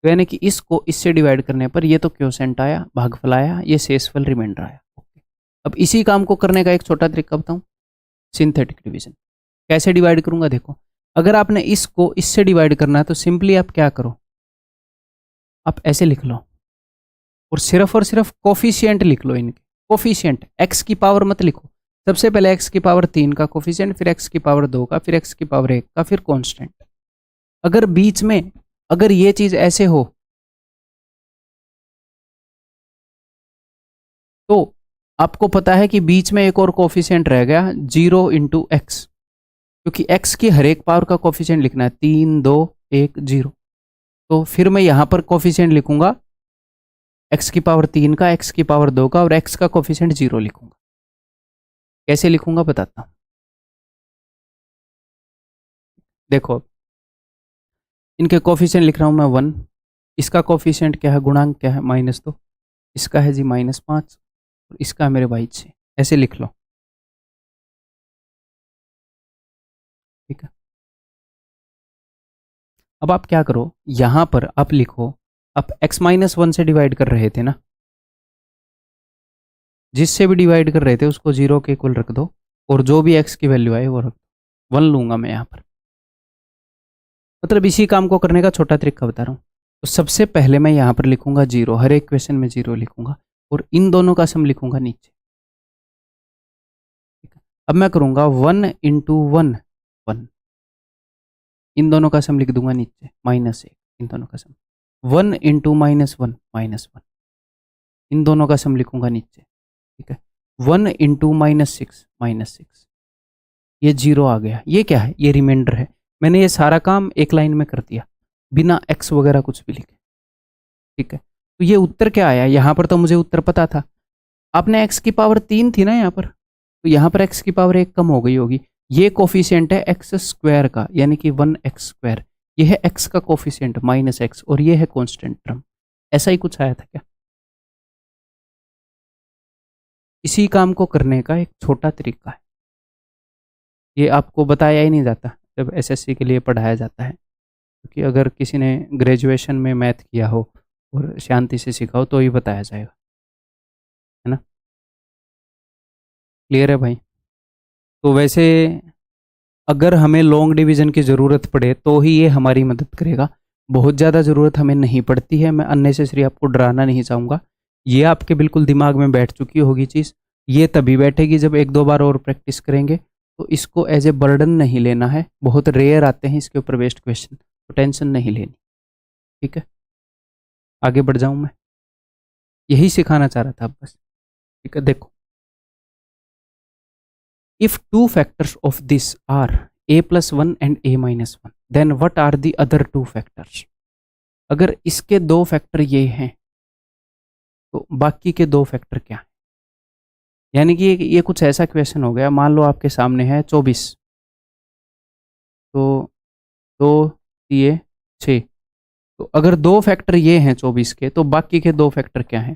तो यानी कि इसको इससे डिवाइड करने पर ये तो क्वोशेंट आया, भागफल आया, ये शेषफल रिमाइंडर आया। ओके, अब इसी काम को करने का एक छोटा तरीका बताऊं, सिंथेटिक डिवीजन। कैसे डिवाइड करूंगा देखो, अगर आपने इसको इससे डिवाइड करना है तो सिंपली आप क्या करो, आप ऐसे लिख लो और सिर्फ कोफिशिएंट लिख लो इनके। कोफिशिएंट x की पावर मत लिखो, सबसे पहले x की पावर 3 का कोफिशिएंट, फिर x की पावर 2 का, फिर x की पावर 1 का, फिर कांस्टेंट। अगर बीच में अगर ये चीज ऐसे हो तो आपको पता है कि बीच में एक और कोफिशिएंट रह गया 0 इंटू एक्स, क्योंकि x की हर एक पावर का कोफिशिएंट लिखना है, 3 2 1 0। तो फिर मैं यहां पर कोफिशिएंट लिखूंगा x की पावर 3 का, x की पावर 2 का, और x का कोफिशिएंट 0 लिखूंगा। कैसे लिखूंगा बताता हूं, देखो इनके कोफिशिएंट लिख रहा हूं मैं 1, इसका कोफिशिएंट क्या है, गुणांक क्या है, -2, इसका है जी -5, और इसका है मेरे भाई 6। ऐसे लिख लो। ठीक है, अब आप क्या करो, यहाँ पर आप लिखो, आप x-1 से डिवाइड कर रहे थे ना, जिससे भी डिवाइड कर रहे थे उसको 0 के इक्वल रख दो, और जो भी x की वैल्यू आए वो रख दो। 1 लूँगा मैं यहाँ पर। मतलब इसी काम को करने का छोटा तरीका बता रहा हूँ। तो सबसे पहले मैं यहाँ पर लिखूंगा 0, हर एक क्वेश्चन में 0 लिखूंगा, और इन दोनों का सम लिखूंगा नीचे। ठीक है, अब मैं करूँगा 1 इंटू 1 1, इन दोनों का सम लिख दूंगा नीचे, -1 इन दोनों का सम। 1 इंटू -1 -1, इन दोनों का सम लिखूंगा नीचे। ठीक है, 1 इंटू -6 -6, ये 0 आ गया। ये क्या है? ये रिमाइंडर है। मैंने ये सारा काम एक लाइन में कर दिया बिना x वगैरह कुछ भी लिखे। ठीक है, तो ये उत्तर क्या आया? यहाँ पर तो मुझे उत्तर पता था। आपने x की पावर 3 थी ना यहाँ पर, तो यहाँ पर x की पावर 1 कम हो गई होगी। ये कोफिशिएंट है एक्स स्क्वायर का, यानी कि 1x²। ये है x का कोफिशिएंट -x, और ये है कांस्टेंट टर्म। ऐसा ही कुछ आया था क्या? इसी काम को करने का एक छोटा तरीका है, ये आपको बताया ही नहीं जाता जब एसएससी के लिए पढ़ाया जाता है। क्योंकि अगर किसी ने ग्रेजुएशन में मैथ किया हो और शांति से सीखा हो तो ही बताया जाएगा, है ना? क्लियर है भाई? तो वैसे अगर हमें लॉन्ग डिवीजन की ज़रूरत पड़े तो ही ये हमारी मदद करेगा। बहुत ज़्यादा ज़रूरत हमें नहीं पड़ती है। मैं अननेसेसरी आपको डराना नहीं चाहूँगा। ये आपके बिल्कुल दिमाग में बैठ चुकी होगी चीज़। ये तभी बैठेगी जब 1-2 बार और प्रैक्टिस करेंगे। तो इसको एज ए बर्डन नहीं लेना है। बहुत रेयर आते हैं इसके ऊपर बेस्ड क्वेश्चन, तो टेंशन नहीं लेनी। ठीक है, आगे बढ़ जाऊँ मैं? यही सिखाना चाह रहा था बस। ठीक है, देखो, if two factors of this are a+1 and a-1, then what are the other two factors? अगर इसके दो फैक्टर ये हैं तो बाकी के दो फैक्टर क्या हैं? यानी कि ये कुछ ऐसा क्वेश्चन हो गया, मान लो आपके सामने है 24, तो 2 दिए 6, तो अगर दो फैक्टर ये हैं 24 के, तो बाकी के दो फैक्टर क्या हैं?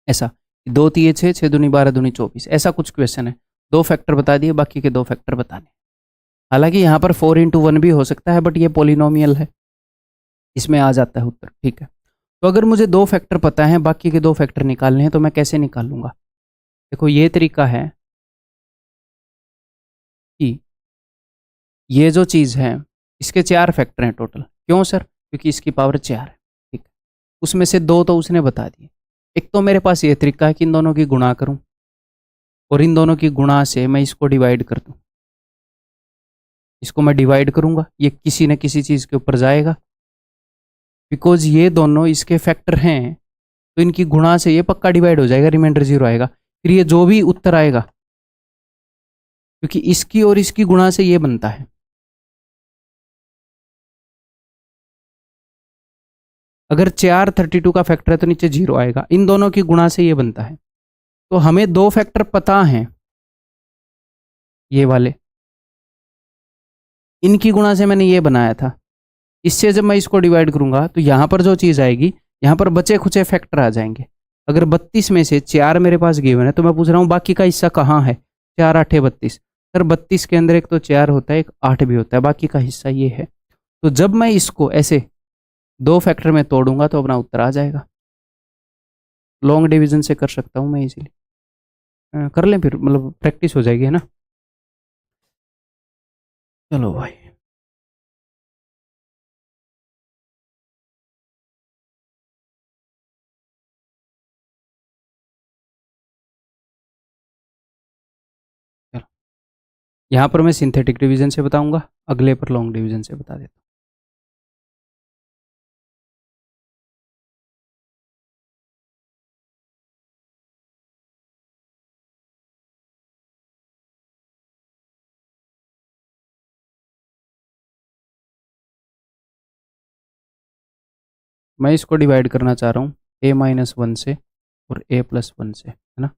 ऐसा 2 दिए 6, 6 दूनी 12 दूनी 24, ऐसा कुछ क्वेश्चन है। दो फैक्टर बता दिए, बाकी के दो फैक्टर बताने। हालांकि यहाँ पर 4 × 1 भी हो सकता है, बट ये पोलिनोमियल है, इसमें आ जाता है उत्तर। ठीक है, तो अगर मुझे दो फैक्टर पता है, बाकी के दो फैक्टर निकालने हैं, तो मैं कैसे निकाल लूँगा? देखो, ये तरीका है कि ये जो चीज़ है इसके 4 फैक्टर हैं टोटल। क्यों सर? क्योंकि इसकी पावर 4 है। ठीक है, उसमें से 2 तो उसने बता दिए। एक तो मेरे पास ये तरीका है कि इन दोनों की गुणा करूँ, और इन दोनों की गुणा से मैं इसको डिवाइड कर दूँ। इसको मैं डिवाइड करूँगा, ये किसी न किसी चीज़ के ऊपर जाएगा, बिकॉज ये दोनों इसके फैक्टर हैं, तो इनकी गुणा से ये पक्का डिवाइड हो जाएगा, रिमाइंडर 0 आएगा। फिर ये जो भी उत्तर आएगा, क्योंकि इसकी और इसकी गुणा से ये बनता है। अगर 4 32 का फैक्टर है तो नीचे 0 आएगा, इन दोनों की गुणा से ये बनता है। तो हमें दो फैक्टर पता हैं, ये वाले, इनकी गुणा से मैंने ये बनाया था। इससे जब मैं इसको डिवाइड करूंगा तो यहाँ पर जो चीज़ आएगी, यहाँ पर बचे खुचे फैक्टर आ जाएंगे। अगर 32 में से 4 मेरे पास गिवन है, तो मैं पूछ रहा हूँ बाकी का हिस्सा कहाँ है? 4 8 32। सर 32 के अंदर एक तो 4 होता है, एक 8 भी होता है, बाकी का हिस्सा ये है। तो जब मैं इसको ऐसे दो फैक्टर में तोड़ूंगा तो अपना उत्तर आ जाएगा। लॉन्ग डिवीजन से कर सकता हूँ मैं इजीली। कर लें फिर, मतलब प्रैक्टिस हो जाएगी, है ना? चलो भाई, चलो, यहाँ पर मैं सिंथेटिक डिवीजन से बताऊंगा, अगले पर लॉन्ग डिवीजन से बता देता हूँ। मैं इसको डिवाइड करना चाह रहा हूँ a-1 से और a+1 से, है ना?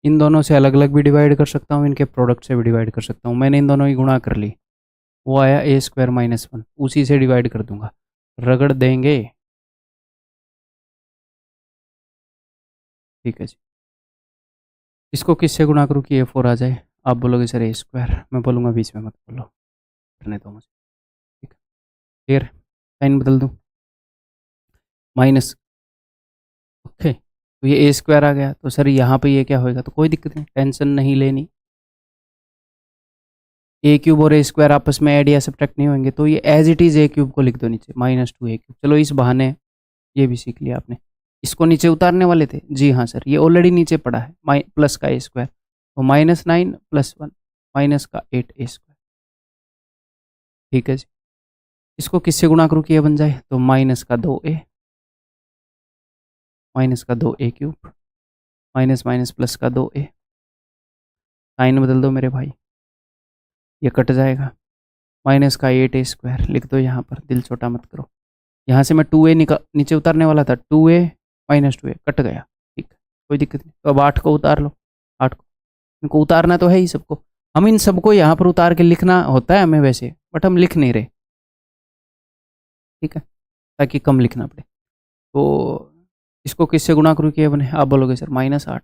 इन दोनों से अलग अलग भी डिवाइड कर सकता हूँ, इनके प्रोडक्ट से भी डिवाइड कर सकता हूँ। मैंने इन दोनों की गुणा कर ली, वो आया a² - 1, उसी से डिवाइड कर दूंगा, रगड़ देंगे। ठीक है जी, इसको किससे गुणा करूँ कि a4 आ जाए? आप बोलोगे सर a², मैं बोलूँगा बीच में मत बोलो, करने दो मुझे। ठीक है, क्लियर, साइन बदल दूँ, माइनस, ओके, तो ये ए स्क्वायर आ गया, तो सर यहाँ पे ये क्या होएगा, तो कोई दिक्कत नहीं, टेंशन नहीं लेनी। ए क्यूब और ए स्क्वायर आपस में ऐड या सब्ट्रैक्ट नहीं होंगे, तो ये as it is a cube को लिख दो नीचे, -2 ए क्यूब। चलो इस बहाने ये भी सीख लिया आपने। इसको नीचे उतारने वाले थे, जी हाँ सर, ये ऑलरेडी नीचे पड़ा है, प्लस का ए स्क्वायर, तो -9 + 1 माइनस का 8 ए स्क्वायर। ठीक है जी, इसको किससे गुणा करूँ कि ये बन जाए, तो माइनस का 2a माइनस का 2a cube minus minus plus का 2a। साइन बदल दो मेरे भाई, ये कट जाएगा, माइनस का 8a स्क्वायर लिख दो यहाँ पर, दिल छोटा मत करो। यहाँ से मैं 2a नीचे उतारने वाला था, 2a -2a कट गया, ठीक है, कोई दिक्कत नहीं। तो अब 8 को उतार लो, 8 को, इनको उतारना तो है ही सबको, हम इन सबको यहाँ पर उतार के लिखना होता है हमें वैसे, बट हम लिख नहीं रहे, ठीक है, ताकि कम लिखना पड़े। तो इसको किससे गुणा करूँ कि ये बने, आप बोलोगे सर -8,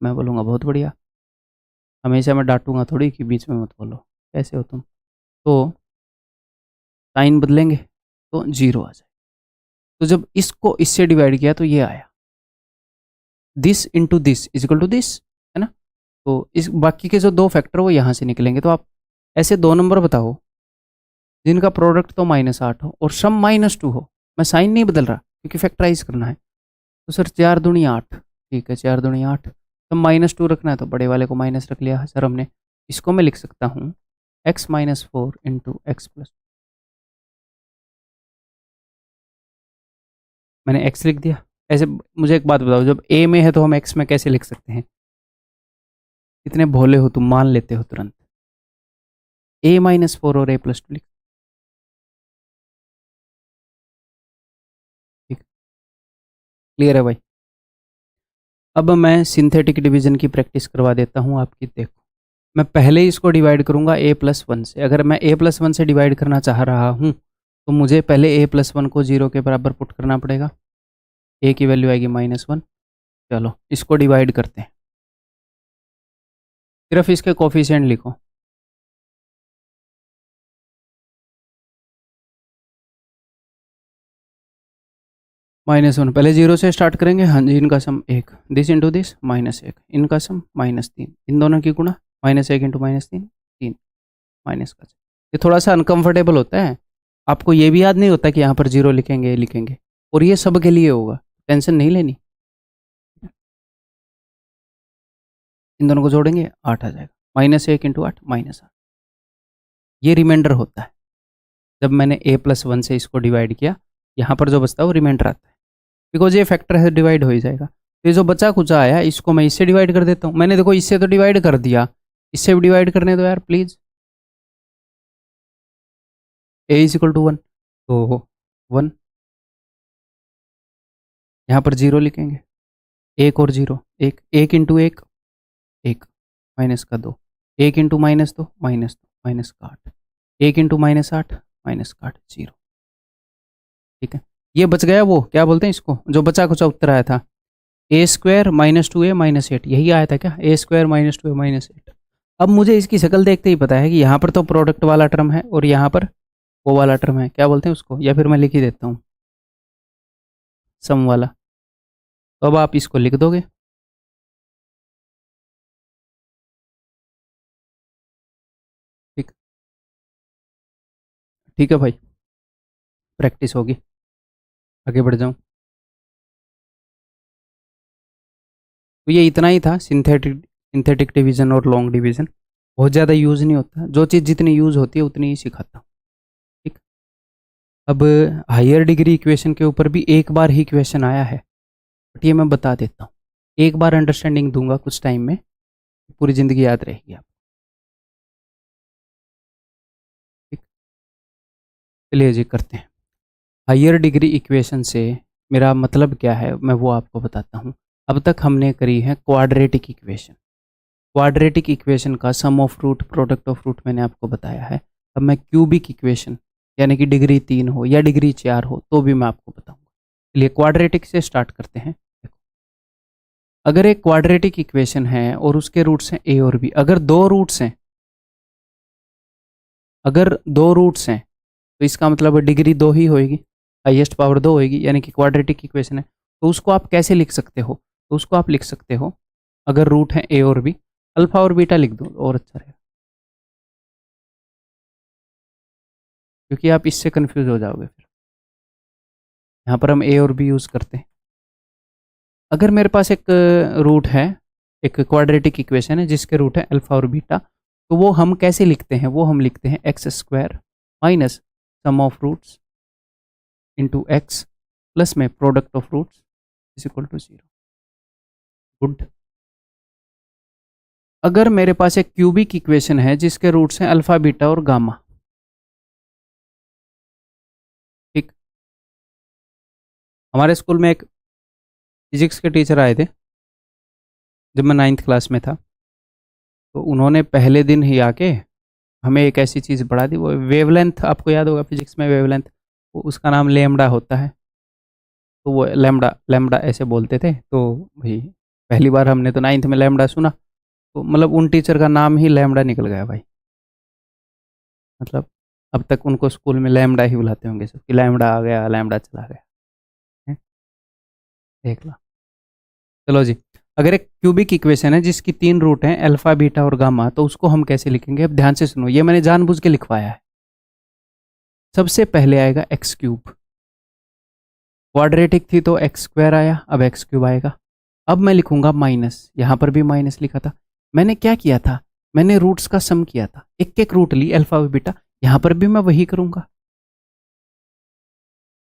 मैं बोलूँगा बहुत बढ़िया, हमेशा मैं डांटूंगा थोड़ी कि बीच में मत बोलो, कैसे हो तुम। तो साइन बदलेंगे तो 0 आ जाए, तो जब इसको इससे डिवाइड किया तो ये आया, this into this is equal to this, है ना। तो इस बाकी के जो दो फैक्टर वो यहाँ से निकलेंगे, तो आप ऐसे 2 नंबर बताओ जिनका प्रोडक्ट तो -8 हो और सम -2 हो, मैं साइन नहीं बदल रहा क्योंकि फैक्टराइज करना है। तो सर 4 दूनी 8, ठीक है, 4 दूनी 8, तो -2 रखना है तो बड़े वाले को माइनस रख लिया सर हमने। इसको मैं लिख सकता हूँ x-4 इंटू x+, मैंने x लिख दिया। ऐसे मुझे एक बात बताओ, जब a में है तो हम x में कैसे लिख सकते हैं, कितने भोले हो तुम, मान लेते हो तुरंत, a-4 और a+2 लिख, ठीक, क्लियर है भाई। अब मैं सिंथेटिक डिवीजन की प्रैक्टिस करवा देता हूँ आपकी, देखो मैं पहले इसको डिवाइड करूँगा a+1 से, अगर मैं a+1 से डिवाइड करना चाह रहा हूँ तो मुझे पहले a+1 को 0 के बराबर पुट करना पड़ेगा, a की वैल्यू आएगी -1। चलो इसको डिवाइड करते हैं, सिर्फ इसके कोफिशिएंट लिखो, -1, पहले 0 से स्टार्ट करेंगे, हाँ जी, इनका सम 1, दिस इंटू दिस -1, इनका सम -3, इन दोनों की गुणा, -1 इंटू -3 3, माइनस का, ये थोड़ा सा अनकंफर्टेबल होता है, आपको ये भी याद नहीं होता कि यहाँ पर 0 लिखेंगे लिखेंगे, और ये सब के लिए होगा, टेंशन नहीं लेनी। इन दोनों को जोड़ेंगे 8 आ जाएगा, -1 इंटू 8 -8, ये रिमाइंडर होता है। जब मैंने a+1 से इसको डिवाइड किया, यहाँ पर जो बचता है वो रिमाइंडर आता है, बिकॉज ये फैक्टर है डिवाइड हो ही जाएगा। तो ये जो बचा कुचा आया इसको मैं इससे डिवाइड कर देता हूँ, मैंने देखो इससे तो डिवाइड कर दिया, इससे भी डिवाइड करने दो यार प्लीज़, a = 1, तो 1, यहाँ पर 0 लिखेंगे, 1 और 0 1, 1 इंटू 1 1, माइनस का 2, 1 इंटू -2 -2 माइनस का 8, 1 इंटू -8 माइनस का 8 0, ठीक है। ये बच गया, वो क्या बोलते हैं इसको, जो बचा कुचा उत्तर आया था, a² -2a -8, यही आया था क्या, a² -2a -8। अब मुझे इसकी शक्ल देखते ही पता है कि यहाँ पर तो प्रोडक्ट वाला टर्म है और यहाँ पर वो वाला टर्म है, क्या बोलते हैं उसको, या फिर मैं लिख ही देता हूँ, सम वाला। तो अब आप इसको लिख दोगे, ठीक, ठीक है भाई, प्रैक्टिस होगी, आगे बढ़ जाऊँ। तो ये इतना ही था, सिंथेटिक डिवीजन और लॉन्ग डिवीजन, बहुत ज़्यादा यूज़ नहीं होता, जो चीज़ जितनी यूज़ होती है उतनी ही सिखाता हूँ, ठीक। अब हायर डिग्री इक्वेशन के ऊपर भी एक बार ही क्वेश्चन आया है, बट ये मैं बता देता हूँ, एक बार अंडरस्टैंडिंग दूंगा कुछ टाइम में, पूरी ज़िंदगी याद रहेगी आप, ठीक। चलिए जी करते हैं। हायर डिग्री इक्वेशन से मेरा मतलब क्या है मैं वो आपको बताता हूँ। अब तक हमने करी है क्वाड्रेटिक इक्वेशन, क्वाड्रेटिक इक्वेशन का sum of root product of root मैंने आपको बताया है। अब मैं क्यूबिक इक्वेशन यानी कि डिग्री 3 हो या डिग्री 4 हो तो भी मैं आपको बताऊंगा। चलिए क्वाड्रेटिक से स्टार्ट करते हैं। देखो अगर एक क्वाड्रेटिक इक्वेशन है और उसके रूट्स हैं a और b, अगर दो रूट्स हैं तो इसका मतलब डिग्री 2 ही होएगी, हाईएस्ट पावर 2 होएगी, यानी कि क्वाड्रेटिक इक्वेशन है। तो उसको आप कैसे लिख सकते हो? तो उसको आप लिख सकते हो, अगर रूट है ए और बी, अल्फा और बीटा लिख दो और अच्छा रहेगा, क्योंकि आप इससे कंफ्यूज हो जाओगे फिर। यहाँ पर हम ए और बी यूज़ करते हैं। अगर मेरे पास एक रूट है, एक क्वाड्रेटिक इक्वेशन है जिसके रूट है अल्फा और बीटा, तो वो हम कैसे लिखते हैं? वो हम लिखते हैं X square minus sum of roots into X plus में product of roots is equal to 0। Good. अगर मेरे पास एक क्यूबिक इक्वेशन है जिसके रूट्स हैं अल्फा बीटा और गामा, ठीक, हमारे स्कूल में एक फिजिक्स के टीचर आए थे जब मैं 9th क्लास में था, तो उन्होंने पहले दिन ही आके हमें एक ऐसी चीज़ पढ़ा दी, वो वेवलेंथ, आपको याद होगा फिजिक्स में वेवलेंथ, वो उसका नाम लेमडा होता है। तो वो लेमडा लेमडा ऐसे बोलते थे। तो भाई पहली बार हमने तो 9th में लेमडा सुना, तो मतलब उन टीचर का नाम ही लेमडा निकल गया भाई। मतलब अब तक उनको स्कूल में लेमडा ही बुलाते होंगे सब, कि लेमडा आ गया, लेमडा चला गया है? देख लो। चलो जी, अगर एक क्यूबिक इक्वेशन है जिसकी 3 रूट हैं अल्फा बीटा और गामा, तो उसको हम कैसे लिखेंगे? अब ध्यान से सुनो, ये मैंने जानबूझ के लिखवाया है। सबसे पहले आएगा एक्स क्यूब, क्वाड्रेटिक थी तो एक्स स्क्वायर आया, अब एक्स क्यूब आएगा। अब मैं लिखूंगा माइनस, यहां पर भी माइनस लिखा था। मैंने क्या किया था? मैंने रूट्स का सम किया था, एक एक रूट ली अल्फा और बीटा, यहां पर भी मैं वही करूंगा,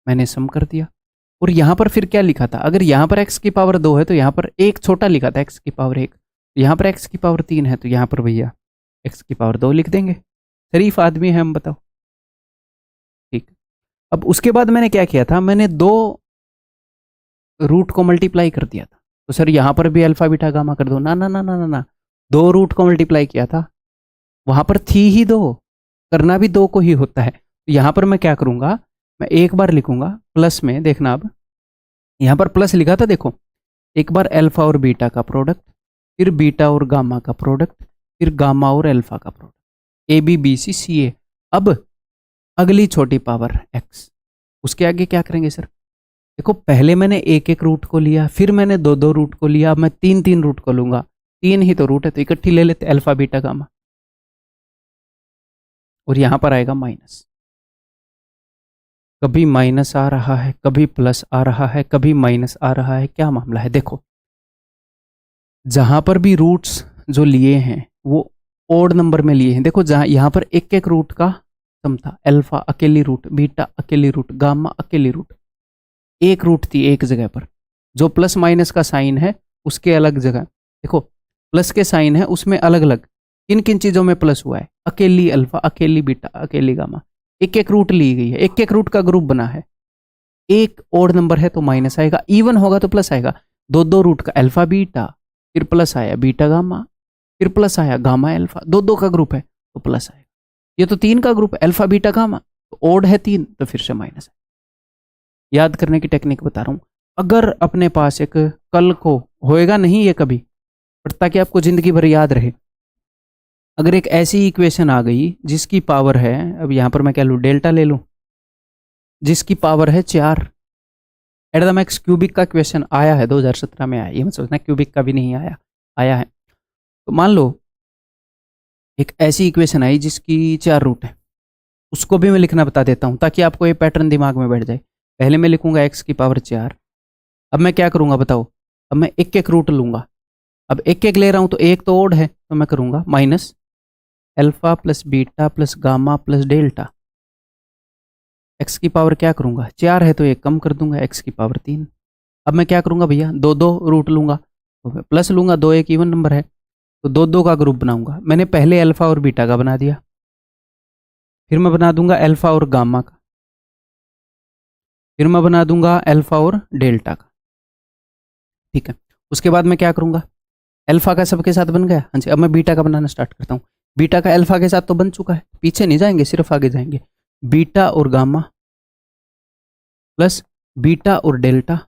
मैंने सम कर दिया। और यहां पर फिर क्या लिखा था? अगर यहां पर x की पावर 2 है तो यहां पर एक छोटा लिखा था x की पावर 1, यहां पर x की पावर 3 है तो यहां पर भैया x की पावर 2 लिख देंगे। शरीफ आदमी है हम, बताओ। ठीक। अब उसके बाद मैंने क्या किया था? मैंने 2 रूट को मल्टीप्लाई कर दिया था। तो सर यहां पर भी अल्फा बीटा गामा कर दो, ना ना ना ना ना ना, 2 रूट को मल्टीप्लाई किया था, वहां पर थी ही 2, करना भी 2 को ही होता है। तो यहां पर मैं क्या करूंगा? मैं एक बार लिखूंगा प्लस में, देखना अब यहां पर प्लस लिखा था, देखो, एक बार अल्फा और बीटा का प्रोडक्ट, फिर बीटा और गामा का प्रोडक्ट, फिर गामा और अल्फा का product, A B B C C A. अब अगली छोटी पावर एक्स, उसके आगे क्या करेंगे सर? देखो पहले मैंने एक एक रूट को लिया, फिर मैंने 2 2 रूट को लिया, अब मैं 3 3 रूट को लूंगा, 3 ही तो रूट है तो इकट्ठी ले लेते, अल्फा बीटा गामा। और यहां पर आएगा माइनस, कभी माइनस आ रहा है, कभी प्लस आ रहा है, कभी माइनस आ रहा है, क्या मामला है? देखो जहां पर भी रूट्स जो लिए हैं वो ओड नंबर में लिए हैं। देखो जहां यहां पर एक एक रूट का सम था, अल्फा अकेली रूट, बीटा अकेली रूट, गामा अकेली रूट, एक रूट थी एक जगह पर। जो प्लस माइनस का साइन है उसके अलग जगह, देखो प्लस के साइन है उसमें अलग अलग किन किन चीजों में प्लस हुआ है, अकेली अल्फा, अकेली बीटा, अकेली गामा, एक एक रूट ली गई है, एक एक रूट का ग्रुप बना है। एक ओड नंबर है तो माइनस आएगा, इवन होगा तो प्लस आएगा। 2 2 रूट का अल्फा बीटा, फिर प्लस आया बीटा गामा, फिर प्लस आया गामा अल्फा, 2 2 का ग्रुप है तो प्लस आएगा। ये तो 3 का ग्रुप है, अल्फा बीटा गामा, तो ओड है 3 तो फिर से माइनस है। याद करने की टेक्निक बता रहा हूं। अगर अपने पास एक, कल को होएगा नहीं ये कभी, पर ताकि आपको जिंदगी भर याद रहे, अगर एक ऐसी इक्वेशन आ गई जिसकी पावर है, अब यहां पर मैं क्या लूँ, डेल्टा ले लूँ, जिसकी पावर है 4, एट द मैक्स क्यूबिक का क्वेश्चन आया है 2017 में आया, ये मत सोचना क्यूबिक का भी नहीं आया, आया है। तो मान लो एक ऐसी इक्वेशन आई जिसकी 4 रूट है, उसको भी मैं लिखना बता देता हूं ताकि आपको ये पैटर्न दिमाग में बैठ जाए। पहले मैं लिखूंगा x की पावर 4, अब मैं क्या करूंगा बताओ? अब मैं एक एक रूट लूंगा, अब एक एक ले रहा हूं तो एक तो ओड है तो मैं करूंगा minus alpha plus beta plus gamma plus delta. X की पावर क्या करूंगा? 4 है तो एक कम कर दूंगा, एक्स की पावर 3। अब मैं क्या करूंगा भैया? 2 2 रूट लूंगा, तो मैं प्लस लूंगा, 2 एक इवन नंबर है तो 2 2 का ग्रुप बनाऊंगा। मैंने पहले अल्फा और बीटा का बना दिया, फिर मैं बना दूंगा अल्फा और गामा का, फिर मैं बना दूंगा अल्फा और डेल्टा का। ठीक है, उसके बाद मैं क्या करूंगा? अल्फा का सबके साथ बन गया, हाँ जी। अब मैं बीटा का बनाना स्टार्ट करता हूँ। बीटा का अल्फा के साथ तो बन चुका है, पीछे नहीं जाएंगे सिर्फ आगे जाएंगे। बीटा और गामा प्लस बीटा और डेल्टा,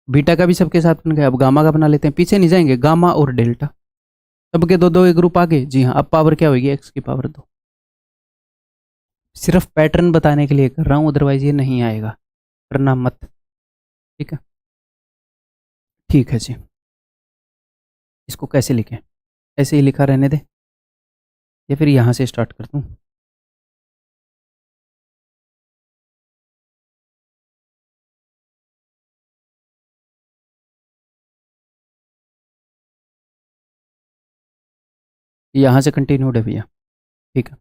बीटा का भी सबके साथ बन गया, अब गामा का बना लेते हैं, पीछे नहीं जाएंगे, गामा और डेल्टा, सबके 2 2 ग्रुप आगे। जी हाँ, अब पावर क्या होगी? एक्स की पावर 2। सिर्फ पैटर्न बताने के लिए कर रहा हूँ, अदरवाइज ये नहीं आएगा, करना मत। ठीक है, ठीक है जी। इसको कैसे लिखें? ऐसे ही लिखा रहने दे या फिर यहाँ से स्टार्ट कर दूँ? यहाँ से कंटिन्यूड है भैया। ठीक है,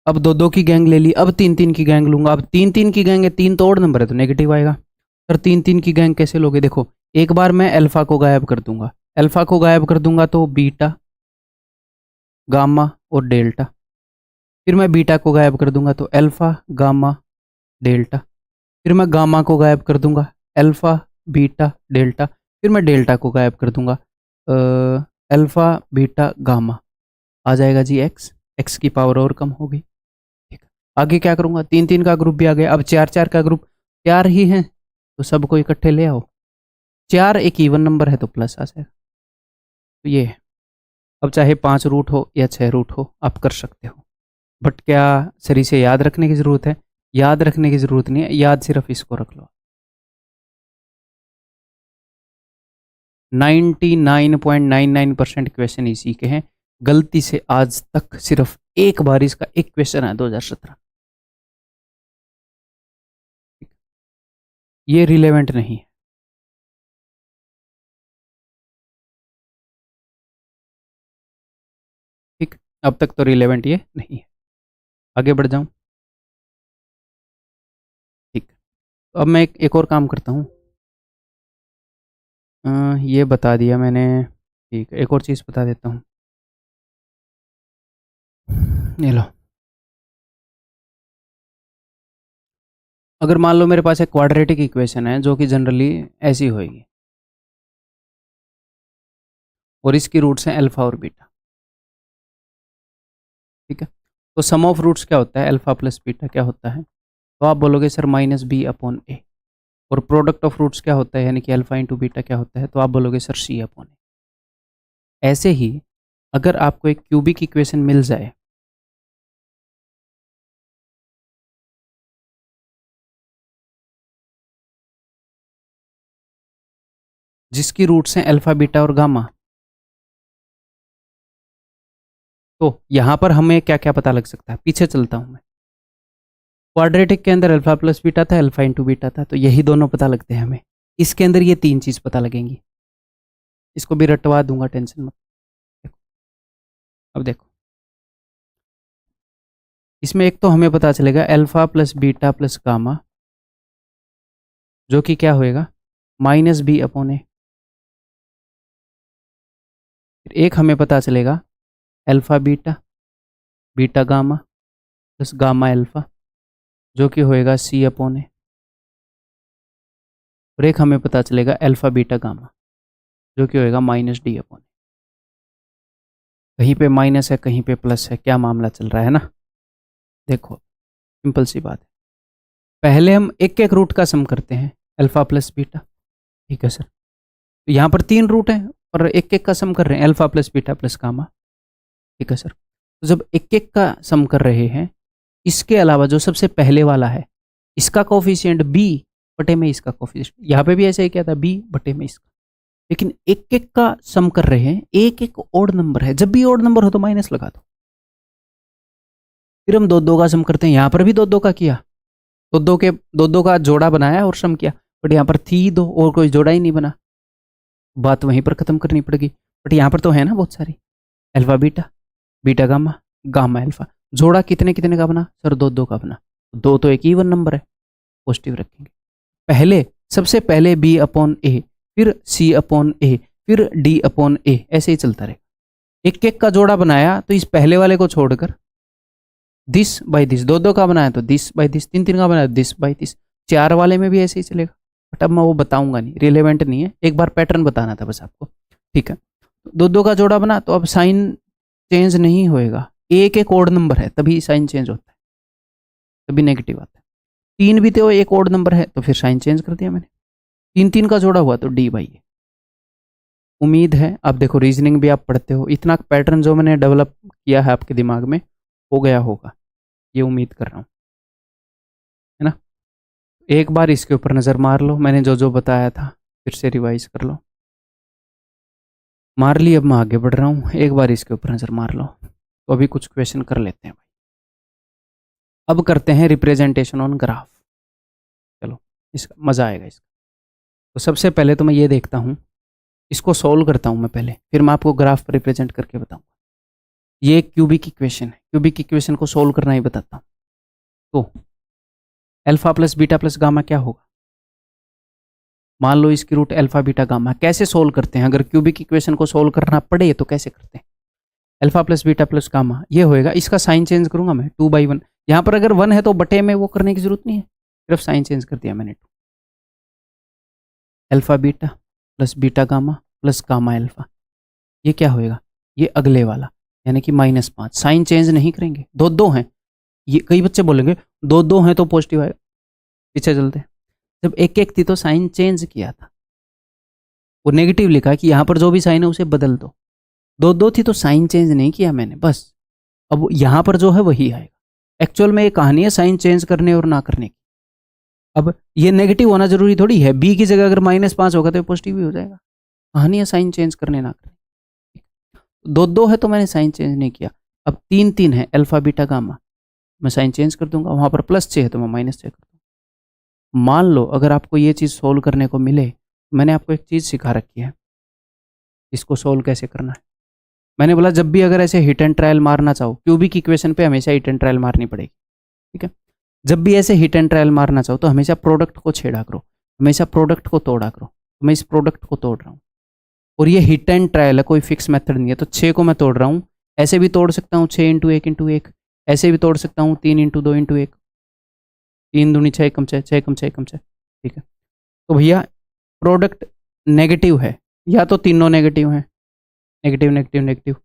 अब दो दो की गैंग ले ली, अब तीन तीन की गैंग लूंगा। अब तीन तीन की गैंग है, तीन तो और नंबर है तो नेगेटिव आएगा। पर तीन तीन की गैंग कैसे लोगे? देखो, एक बार मैं अल्फा को गायब कर दूंगा, अल्फा को गायब कर दूंगा तो बीटा, गामा और डेल्टा। फिर मैं बीटा को गायब कर दूंगा तो अल्फा, गामा, डेल्टा। फिर मैं गामा को गायब कर दूंगा, अल्फा, बीटा, डेल्टा। फिर मैं डेल्टा को गायब कर दूंगा, अल्फा, बीटा, गामा। आ जाएगा जी एक्स, एक्स की पावर और कम होगी। ठीक है, आगे क्या करूंगा? तीन तीन का ग्रुप भी आ गया। अब चार चार का ग्रुप, चार ही है तो सबको इकट्ठे ले आओ। चार एक इवन नंबर है तो प्लस आ जाएगा। तो ये है। अब चाहे 5 रूट हो या 6 रूट हो, आप कर सकते हो। बट क्या सही से याद रखने की ज़रूरत है? याद रखने की ज़रूरत नहीं है, याद सिर्फ इसको रख लो। 99.99% क्वेश्चन इसी के हैं। गलती से आज तक सिर्फ एक बार इसका एक क्वेश्चन है 2017। ये रिलेवेंट नहीं है। ठीक, अब तक तो रिलेवेंट ये नहीं है। आगे बढ़ जाऊं? ठीक, तो अब मैं एक और काम करता हूँ। ये बता दिया मैंने। ठीक है, एक और चीज़ बता देता हूँ। ये लो, अगर मान लो मेरे पास एक क्वाड्रेटिक इक्वेशन है जो कि जनरली ऐसी होगी और इसकी रूट्स हैं अल्फा और बीटा। ठीक है, तो सम ऑफ रूट्स क्या होता है? अल्फा प्लस बीटा क्या होता है? तो आप बोलोगे सर माइनस बी अपॉन ए। और प्रोडक्ट ऑफ रूट्स क्या होता है, यानी कि अल्फा इंटू बीटा क्या होता है? तो आप बोलोगे सर सी अपॉन ए। ऐसे ही अगर आपको एक क्यूबिक इक्वेशन मिल जाए, जिसकी रूट्स हैं अल्फा, बीटा और गामा, तो यहां पर हमें क्या क्या पता लग सकता है? पीछे चलता हूं मैं। क्वाड्रेटिक के अंदर अल्फा प्लस बीटा था, अल्फा इंटू बीटा था, तो यही दोनों पता लगते हैं हमें। इसके अंदर ये तीन चीज पता लगेंगी। इसको भी रटवा दूंगा, टेंशन मत। देखो, अब देखो, इसमें एक तो हमें पता चलेगा alpha plus beta plus gamma, जो कि क्या होएगा? माइनस बी अपॉन ए। फिर एक हमें पता चलेगा alpha beta, beta gamma plus gamma alpha, जो कि होएगा सी अपॉन ए। और एक हमें पता चलेगा अल्फा बीटा गामा, जो कि होएगा माइनस डी अपॉन ए। कहीं पे माइनस है, कहीं पे प्लस है, क्या मामला चल रहा है ना? देखो, सिंपल सी बात है। पहले हम एक एक रूट का सम करते हैं, अल्फा प्लस बीटा। ठीक है सर, तो यहाँ पर तीन रूट हैं और एक एक का सम कर रहे हैं, alpha plus beta plus gamma. ठीक है सर, तो जब एक एक का सम कर रहे हैं, इसके अलावा जो सबसे पहले वाला है, इसका कोफिशिएंट बी बटे में इसका कोफिशिएंट, यहाँ पे भी ऐसे ही क्या था, बी बटे में इसका। लेकिन एक एक का सम कर रहे हैं, एक एक ओड नंबर है, जब भी ओड नंबर हो तो माइनस लगा दो। फिर हम दो दो का सम करते हैं, यहाँ पर भी दो दो का किया, दो दो का जोड़ा बनाया और सम किया। बट यहाँ पर थी दो और कोई जोड़ा ही नहीं बना, बात वहीं पर खत्म करनी पड़ेगी। बट यहाँ पर तो है ना बहुत सारी, alpha beta, beta gamma, gamma alpha. जोड़ा कितने कितने का बना सर? दो दो का बना। दो तो एक इवन नंबर है, पॉजिटिव रखेंगे। पहले, सबसे पहले बी अपॉन ए, फिर सी अपॉन ए, फिर डी अपॉन ए, ऐसे ही चलता रहेगा। एक एक का जोड़ा बनाया तो इस पहले वाले को छोड़कर दिस बाई दिस, दो दो का बनाया तो दिस बाई दिस, तीन तीन का बनाया दिस बाई दिस, चार वाले में भी ऐसे ही चलेगा। बट अब मैं वो बताऊंगा नहीं, रिलेवेंट नहीं है, एक बार पैटर्न बताना था बस आपको। ठीक है, दो दो का जोड़ा बना तो अब साइन चेंज नहीं होएगा, एक एक ओड नंबर है तभी साइन चेंज होता है, तभी नेगेटिव आता है। तीन भी तो एक ओड नंबर है तो फिर साइन चेंज कर दिया मैंने। तीन तीन का जोड़ा हुआ तो डी बाई ए। उम्मीद है अब देखो, रीजनिंग भी आप पढ़ते हो, इतना पैटर्न जो मैंने डेवलप किया है आपके दिमाग में हो गया होगा, ये उम्मीद कर रहा हूँ। है ना। एक बार इसके ऊपर नज़र मार लो, मैंने जो जो बताया था फिर से रिवाइज कर लो। मार ली, अब मैं आगे बढ़ रहा हूँ, एक बार इसके ऊपर नज़र मार लो। तो अभी कुछ क्वेश्चन कर लेते हैं भाई। अब करते हैं रिप्रेजेंटेशन ऑन ग्राफ। चलो, इसका मज़ा आएगा इसका। तो सबसे पहले तो मैं ये देखता हूँ, इसको सॉल्व करता हूँ मैं पहले, फिर मैं आपको ग्राफ पर रिप्रेजेंट करके बताऊँगा। ये क्यूबिक इक्वेशन है, क्यूबिक इक्वेशन को सोल्व करना ही बताता हूँ। तो alpha plus beta plus gamma क्या होगा, मान लो इसकी रूट अल्फा बीटा गामा। कैसे सोल्व करते हैं, अगर क्यूबिक इक्वेशन को सोल्व करना पड़े तो कैसे करते हैं। Alpha plus beta plus gamma ये होएगा, इसका साइन चेंज करूंगा मैं 2/1। यहाँ पर अगर 1 है तो बटे में वो करने की जरूरत नहीं है, सिर्फ साइन चेंज कर दिया मैंने। 2 alpha beta plus beta gamma plus gamma alpha, ये क्या होएगा, ये अगले वाला, यानी कि -5। साइन चेंज नहीं करेंगे, दो दो हैं। ये कई बच्चे बोलेंगे दो दो हैं तो पॉजिटिव आएगा, पीछे चलते हैं। जब एक एक थी तो साइन चेंज किया था, वो नेगेटिव लिखा कि यहाँ पर जो भी साइन है उसे बदल दो। दो दो थी तो साइन चेंज नहीं किया मैंने, बस अब यहाँ पर जो है वही आएगा। एक्चुअल में ये कहानी है साइन चेंज करने और ना करने की। अब ये नेगेटिव होना जरूरी थोड़ी है, बी की जगह अगर -5 होगा तो पॉजिटिव भी हो जाएगा। कहानी है साइन चेंज करने ना करने। दो दो है तो मैंने साइन चेंज नहीं किया। अब 3 3 है अल्फा बीटा गामा, मैं साइन चेंज कर दूंगा। वहाँ पर +6 है तो मैं -6 कर दूंगा। मान लो अगर आपको ये चीज़ सोल्व करने को मिले, मैंने आपको एक चीज़ सिखा रखी है, इसको सोल्व कैसे करना है। मैंने बोला जब भी अगर ऐसे हिट एंड ट्रायल मारना चाहो, क्यूबिक इक्वेशन पे हमेशा हिट एंड ट्रायल मारनी पड़ेगी, ठीक है। जब भी ऐसे हिट एंड ट्रायल मारना चाहो तो हमेशा प्रोडक्ट को छेड़ा करो, हमेशा प्रोडक्ट को तोड़ा करो। मैं इस प्रोडक्ट को तोड़ रहा हूँ और ये हिट एंड ट्रायल है, कोई फिक्स मेथड नहीं है। तो 6 को मैं तोड़ रहा हूँ, ऐसे भी तोड़ सकता हूँ 6 × 1 × 1, ऐसे भी तोड़ सकता हूँ 3 × 2 × 1, 3 दूनी 6 × 6, 6 × 6 × 6, ठीक है। तो भैया प्रोडक्ट नेगेटिव है, या तो तीनों नेगेटिव हैं, नेगेटिव नेगेटिव नेगेटिव,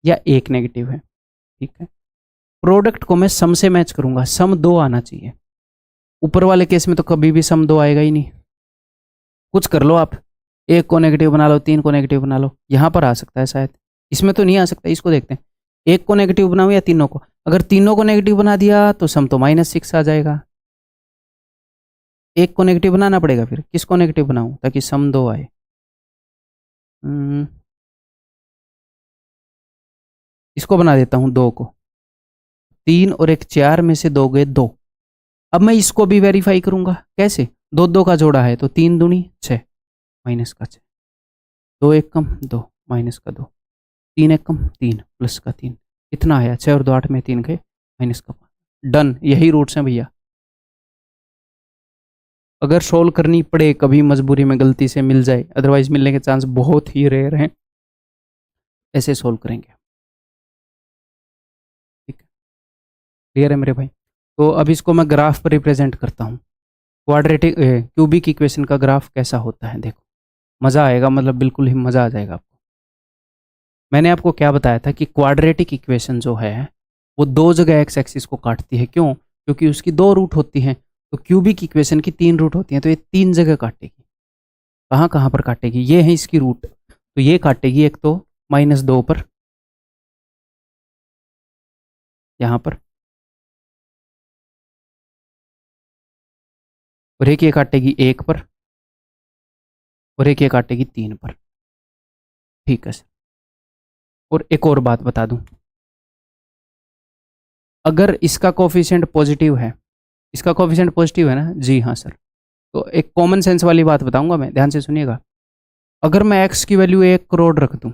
या एक नेगेटिव है, ठीक है। प्रोडक्ट को मैं सम से मैच करूंगा, सम 2 आना चाहिए। ऊपर वाले केस में तो कभी भी सम 2 आएगा ही नहीं। कुछ कर लो आप, 1 को नेगेटिव बना लो, 3 को नेगेटिव बना लो, यहाँ पर आ सकता है शायद, इसमें तो नहीं आ सकता। इसको देखते हैं, 1 को नेगेटिव बनाऊं या तीनों को। अगर तीनों को नेगेटिव बना दिया तो सम तो -6 आ जाएगा। 1 को नेगेटिव बनाना पड़ेगा, फिर किसको नेगेटिव बनाऊं ताकि सम 2 आए। इसको बना देता हूँ 2 को, 3 और 1 4 में से 2 गए 2। अब मैं इसको भी वेरीफाई करूंगा, कैसे, 2 2 का जोड़ा है तो 3 दूनी 6, माइनस का 6, 2 1 कम 2, माइनस का 2, 3 1 कम 3, प्लस का 3, इतना आया। 6 और 2 8 में 3 गए, माइनस का 5। डन, यही रूट्स हैं भैया। अगर सोल्व करनी पड़े कभी मजबूरी में गलती से मिल जाए, अदरवाइज मिलने के चांस बहुत ही रेयर हैं, ऐसे सोल्व करेंगे, ठीक है। क्लियर है मेरे भाई। तो अब इसको मैं ग्राफ पर रिप्रेजेंट करता हूँ। क्वाड्रेटिक क्यूबिक इक्वेशन का ग्राफ कैसा होता है, देखो मज़ा आएगा, मतलब बिल्कुल ही मज़ा आ जाएगा आपको। मैंने आपको क्या बताया था कि क्वाड्रेटिक इक्वेशन जो है वो 2 जगह एक्स एक्सिस को काटती है। क्यों, क्योंकि उसकी 2 रूट होती हैं। तो क्यूबिक इक्वेशन की 3 रूट होती हैं, तो ये 3 जगह काटेगी। कहाँ कहाँ पर काटेगी, ये है इसकी रूट। तो ये काटेगी एक तो -2 पर, यहाँ पर, और एक ये काटेगी 1 पर, और एक ये काटेगी 3 पर, ठीक है सर। और एक और बात बता दूं, अगर इसका कोफिशिएंट पॉजिटिव है, इसका कोफिशिएंट पॉजिटिव है ना, जी हाँ सर। तो एक कॉमन सेंस वाली बात बताऊंगा मैं, ध्यान से सुनिएगा। अगर मैं x की वैल्यू 1 करोड़ रख दूं,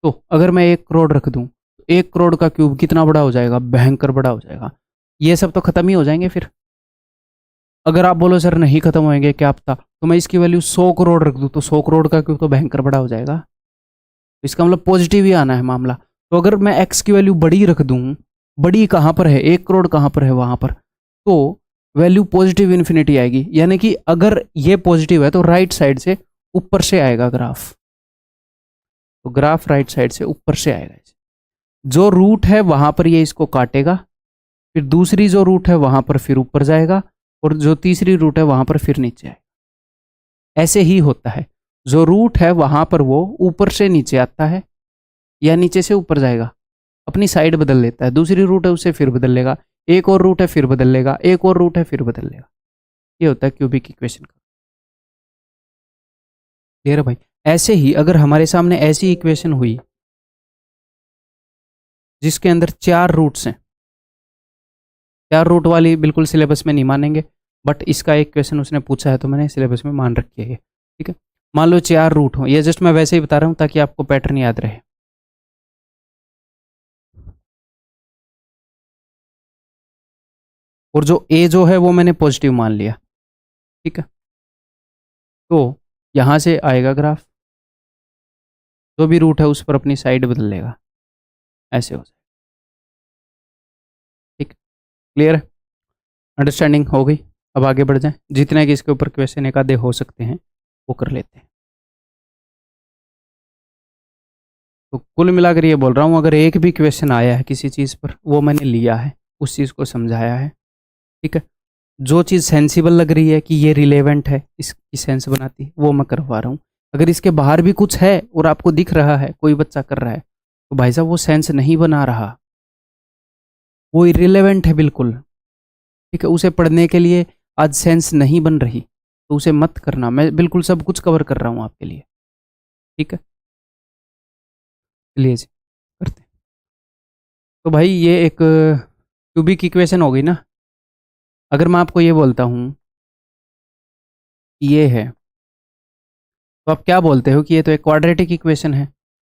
तो अगर मैं 1 करोड़ रख दूं, 1 करोड़ का क्यूब कितना बड़ा हो जाएगा, भयंकर बड़ा हो जाएगा। ये सब तो खत्म ही हो जाएंगे फिर। अगर आप बोलो सर नहीं खत्म होएंगे, क्या पता, तो मैं इसकी वैल्यू 100 करोड़ रख दूं, तो 100 करोड़ का क्यूब तो भयंकर बड़ा हो जाएगा। इसका मतलब पॉजिटिव ही आना है मामला। तो अगर मैं x की वैल्यू बड़ी रख दूं, बड़ी कहाँ पर है, 1 करोड़ कहाँ पर है, वहां पर, तो वैल्यू पॉजिटिव इन्फिनिटी आएगी। यानी कि अगर ये पॉजिटिव है तो राइट साइड से ऊपर से आएगा ग्राफ। तो ग्राफ राइट साइड से ऊपर से आएगा। जो रूट है वहां पर ये इसको काटेगा, फिर दूसरी जो रूट है वहां पर फिर ऊपर जाएगा, और जो तीसरी रूट है वहां पर फिर नीचे आएगा। ऐसे ही होता है, जो रूट है वहां पर वो ऊपर से नीचे आता है या नीचे से ऊपर जाएगा, अपनी साइड बदल लेता है। दूसरी रूट है उससे फिर बदल लेगा, एक और रूट है फिर बदल लेगा, एक और रूट है फिर बदल लेगा। ये होता है क्यूबिक इक्वेशन का। क्लियर है भाई? ऐसे ही अगर हमारे सामने ऐसी इक्वेशन हुई जिसके अंदर 4 रूट्स हैं, 4 रूट वाली बिल्कुल सिलेबस में नहीं मानेंगे, बट इसका एक क्वेश्चन उसने पूछा है तो मैंने सिलेबस में मान रखी है ये। ठीक है, मान लो 4 रूट हो, ये जस्ट मैं वैसे ही बता रहा हूँ ताकि आपको पैटर्न याद रहे। और जो ए जो है वो मैंने पॉजिटिव मान लिया। ठीक है, तो यहाँ से आएगा ग्राफ, जो भी रूट है उस पर अपनी साइड बदल लेगा, ऐसे हो जाए। ठीक, क्लियर है? अंडरस्टैंडिंग हो गई? अब आगे बढ़ जाएं, जितने कि इसके ऊपर क्वेश्चन एक आधे हो सकते हैं वो कर लेते हैं। तो कुल मिलाकर ये बोल रहा हूँ, अगर एक भी क्वेश्चन आया है किसी चीज़ पर, वो मैंने लिया है, उस चीज़ को समझाया है। ठीक है, जो चीज़ सेंसिबल लग रही है कि ये रिलेवेंट है, इसकी सेंस बनाती है, वो मैं करवा रहा हूँ। अगर इसके बाहर भी कुछ है और आपको दिख रहा है कोई बच्चा कर रहा है, तो भाई साहब वो सेंस नहीं बना रहा, वो इरिलेवेंट है बिल्कुल। ठीक है, उसे पढ़ने के लिए आज सेंस नहीं बन रही, तो उसे मत करना। मैं बिल्कुल सब कुछ कवर कर रहा हूँ आपके लिए। ठीक है, चलिए जी करते हैं। तो भाई ये एक क्यूबिक इक्वेशन हो गई ना। अगर मैं आपको ये बोलता हूँ ये है, तो आप क्या बोलते हो कि ये तो एक क्वाड्रेटिक इक्वेशन है,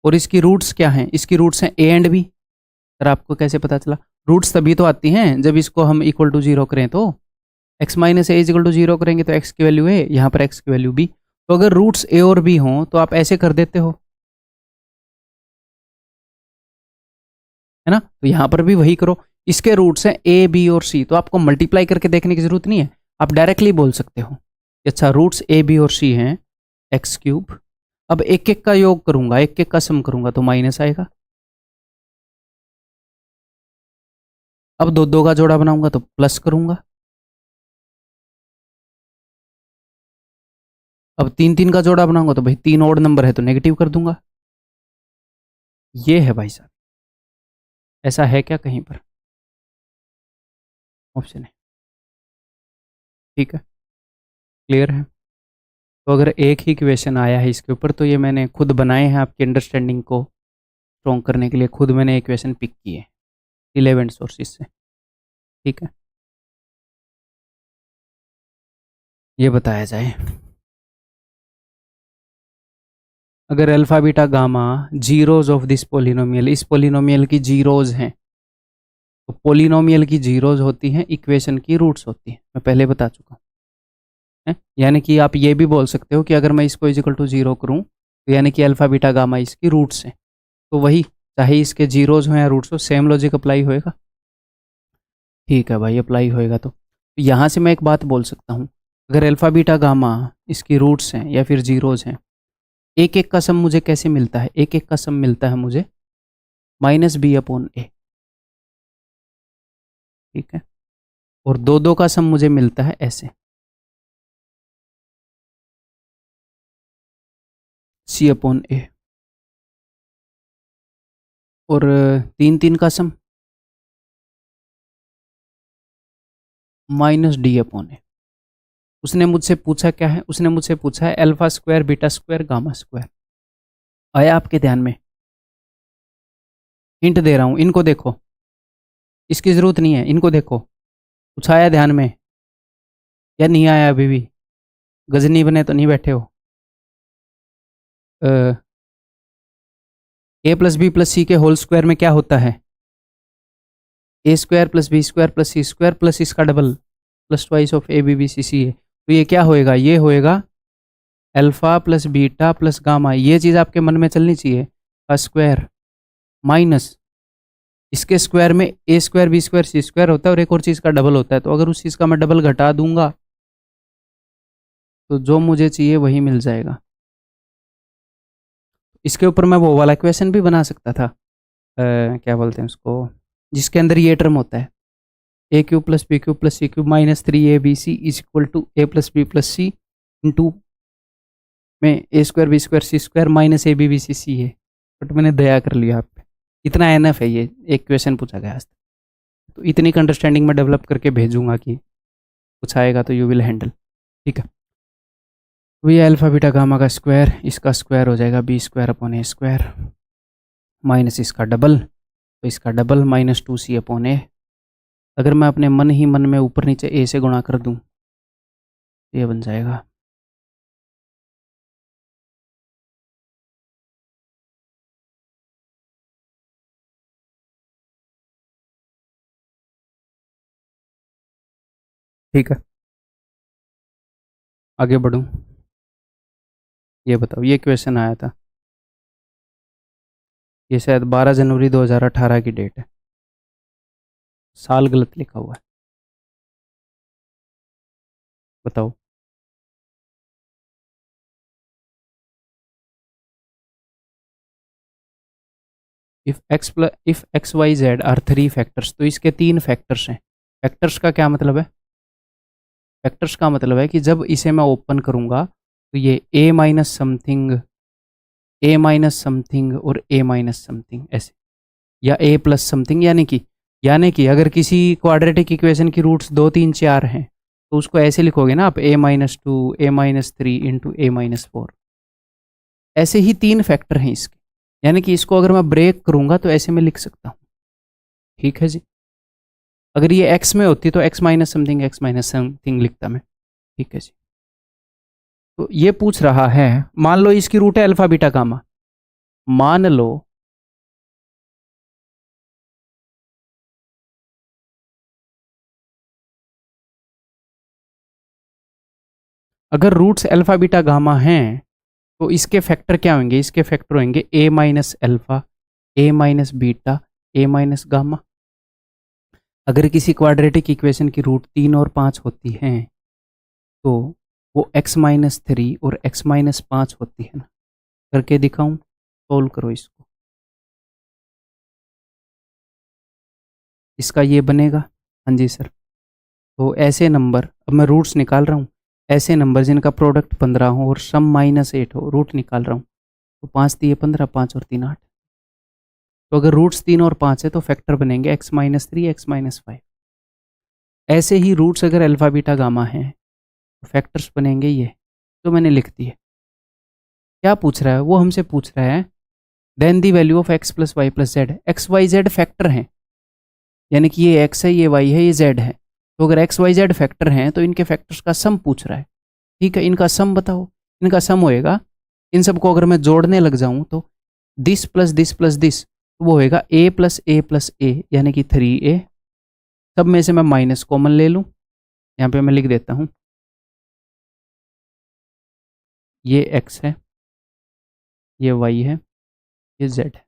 और इसकी रूट्स क्या हैं? इसकी रूट्स हैं ए एंड बी। सर आपको कैसे पता चला? रूट्स तभी तो आती हैं जब इसको हम इक्वल टू जीरो करें, तो X minus A is equal to zero करेंगे तो एक्स की वैल्यू ए, यहाँ पर एक्स की वैल्यू बी। तो अगर रूट्स ए और बी हों तो आप ऐसे कर देते हो, है ना? तो यहाँ पर भी वही करो, इसके रूट्स हैं ए बी और सी, तो आपको मल्टीप्लाई करके देखने की जरूरत नहीं है, आप डायरेक्टली बोल सकते हो। अच्छा, रूट्स ए बी और सी हैं एक्स क्यूब। अब एक एक का योग करूंगा, एक एक का सम करूंगा तो माइनस आएगा। अब दो दो का जोड़ा बनाऊंगा तो प्लस करूंगा। अब तीन तीन का जोड़ा बनाऊंगा तो भाई तीन ओड नंबर है तो नेगेटिव कर दूंगा। ये है भाई साहब, ऐसा है क्या कहीं पर? ऑप्शन है। ठीक है, क्लियर है? तो अगर एक ही क्वेश्चन आया है इसके ऊपर, तो ये मैंने खुद बनाए हैं आपकी अंडरस्टैंडिंग को स्ट्रॉन्ग करने के लिए, खुद मैंने एक क्वेश्चन पिक किए रिलेवेंट सोर्सेज से। ठीक है, ये बताया जाए, अगर alpha beta gamma zeros of this polynomial, इस पोलिनोमियल की जीरोज हैं, तो पोलिनोमियल की जीरोज होती हैं, इक्वेशन की रूट्स होती हैं, मैं पहले बता चुका हूँ। यानी कि आप ये भी बोल सकते हो कि अगर मैं इसको इजिकल टू जीरो करूँ तो यानी कि अल्फा बीटा गामा इसकी रूट्स हैं, तो वही चाहे इसके जीरोज हो या रूट्स हो, सेम लॉजिक अप्लाई होएगा। ठीक है भाई, अप्लाई होएगा तो यहाँ से मैं एक बात बोल सकता हूँ, अगर अल्फा बीटा गामा इसकी रूट्स हैं या फिर जीरोज हैं, एक एक का सम मुझे कैसे मिलता है? एक एक का सम मिलता है मुझे माइनस बी अपॉन ए। ठीक है, और दो दो का सम मुझे मिलता है ऐसे, सी अपॉन ए। और तीन तीन का सम माइनस डी अपॉन ए। उसने मुझसे पूछा क्या है? उसने मुझसे पूछा है alpha square beta square gamma square. आया आपके ध्यान में? हिंट दे रहा हूँ, इनको देखो, इसकी ज़रूरत नहीं है, इनको देखो। कुछ आया ध्यान में या नहीं आया? अभी भी गजनी बने तो नहीं बैठे हो? A plus B plus C के होल स्क्वायर में क्या होता है? A square plus B square plus C square plus इसका double plus twice of A B B C C A. तो ये क्या होएगा? ये होएगा alpha plus beta plus gamma. ये चीज़ आपके मन में चलनी चाहिए, का स्क्वायर माइनस इसके स्क्वायर में A square B square C square होता है और एक और चीज़ का डबल होता है। तो अगर उस चीज़ का मैं डबल घटा दूंगा तो जो मुझे चाहिए वही मिल जाएगा। इसके ऊपर मैं वो वाला क्वेश्चन भी बना सकता था, क्या बोलते हैं उसको, जिसके अंदर ये टर्म होता है A cube plus B cube plus C cube minus three A B C is equal to A plus B plus C into में A square B square C square minus A B B C C A. But मैंने दया कर लिया आप पे, इतना enough है, ये एक क्वेश्चन पूछा गया आज तक। तो इतनी अंडरस्टैंडिंग में डेवलप करके भेजूंगा कि कुछ आएगा तो यू विल हैंडल। ठीक है, तो ये अल्फा बीटा गामा का स्क्वायर, इसका स्क्वायर हो जाएगा बी स्क्वायर अपॉन ए स्क्वायर माइनस इसका डबल, तो इसका डबल माइनस 2c अपॉन ए। अगर मैं अपने मन ही मन में ऊपर नीचे ए से गुणा कर दूं तो ये बन जाएगा ठीक है। आगे बढ़ूं, ये बताओ, ये क्वेश्चन आया था, ये शायद 12 जनवरी 2018 की डेट है, साल गलत लिखा हुआ है, बताओ। If X Y Z are three factors, तो इसके तीन फैक्टर्स हैं। फैक्टर्स का क्या मतलब है? फैक्टर्स का मतलब है कि जब इसे मैं ओपन करूंगा तो ये a minus something, a minus something और a माइनस समथिंग ऐसे, या a प्लस समथिंग, यानी कि अगर किसी क्वाड्रेटिक इक्वेशन की रूट्स 2 3 4 हैं तो उसको ऐसे लिखोगे ना आप, a minus 2 a minus 3 into a minus 4। ऐसे ही तीन फैक्टर हैं इसके, यानी कि इसको अगर मैं ब्रेक करूंगा तो ऐसे में लिख सकता हूँ। ठीक है जी, अगर ये x में होती तो x माइनस समथिंग लिखता मैं। ठीक है जी, तो ये पूछ रहा है, मान लो इसकी रूट है अल्फा बीटा गामा, मान लो अगर रूट्स अल्फा बीटा गामा हैं तो इसके फैक्टर क्या होंगे? इसके फैक्टर होंगे a minus alpha, a minus beta, a minus gamma. अगर किसी क्वाड्रेटिक इक्वेशन की रूट 3 और 5 होती हैं तो वो x माइनस 3 और x माइनस 5 होती है ना। करके दिखाऊं, सोल्व करो इसको, इसका ये बनेगा। हाँ जी सर, तो ऐसे नंबर, अब मैं रूट्स निकाल रहा हूँ, ऐसे नंबर जिनका प्रोडक्ट 15 हो और सम माइनस 8 हो, रूट निकाल रहा हूँ, तो 5 दिए 15, 5 और 3 8। तो अगर रूट्स 3 और 5 है तो फैक्टर बनेंगे एक्स माइनस 3 एक्स माइनस 5। ऐसे ही रूट्स अगर अल्फा बीटा गामा हैं तो फैक्टर्स बनेंगे ये, तो मैंने लिख दिए। क्या पूछ रहा है? वो हमसे पूछ रहा है then the value of X plus Y plus Z. X Y Z factor हैं, यानी कि ये एक्स है, ये वाई है, ये जेड है। तो अगर एक्स वाई जेड फैक्टर हैं तो इनके फैक्टर्स का सम पूछ रहा है। ठीक है, इनका सम बताओ। इनका सम होएगा, इन सबको अगर मैं जोड़ने लग जाऊं तो this plus this plus this, तो वो होएगा a प्लस ए, यानी कि 3a। सब में से मैं माइनस कॉमन ले लूं, यहाँ पे मैं लिख देता हूं, ये x है, ये y है, ये z है।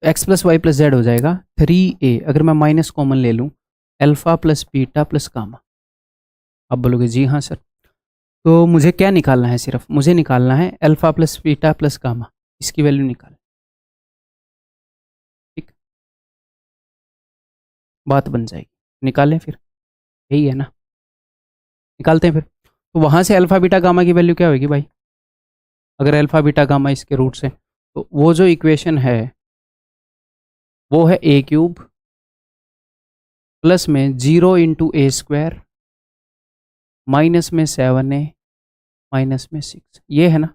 X plus Y plus Z हो जाएगा 3a। अगर मैं माइनस कॉमन ले लूँ, alpha plus beta plus gamma. अब बोलोगे जी हाँ सर, तो मुझे क्या निकालना है? सिर्फ मुझे निकालना है alpha plus beta plus gamma, इसकी वैल्यू निकाल। ठीक, बात बन जाएगी, निकालें फिर, यही है ना, निकालते हैं फिर। तो वहाँ से अल्फा बीटा गामा की वैल्यू क्या होगी भाई? अगर अल्फा बीटा गामा इसके रूट्स हैं तो वो जो इक्वेशन है वो है a क्यूब प्लस में 0 इंटू ए स्क्वायर माइनस में 7a माइनस में 6, ये है ना।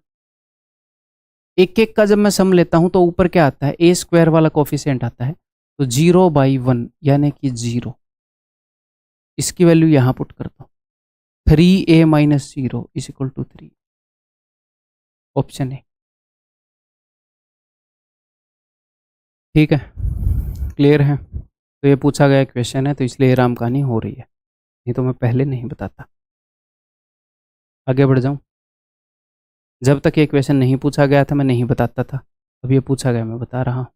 एक एक का जब मैं सम लेता हूं तो ऊपर क्या आता है? ए स्क्वायर वाला कोफिशिएंट आता है, तो 0/1 यानी कि 0। इसकी वैल्यू यहां पुट करता हूं, 3a minus 0 is equal to 3, option है। ठीक है, क्लियर है? तो ये पूछा गया क्वेश्चन है तो इसलिए राम कहानी हो रही है, नहीं तो मैं पहले नहीं बताता। आगे बढ़ जाऊं, जब तक ये क्वेश्चन नहीं पूछा गया था मैं नहीं बताता था, अब ये पूछा गया मैं बता रहा हूँ।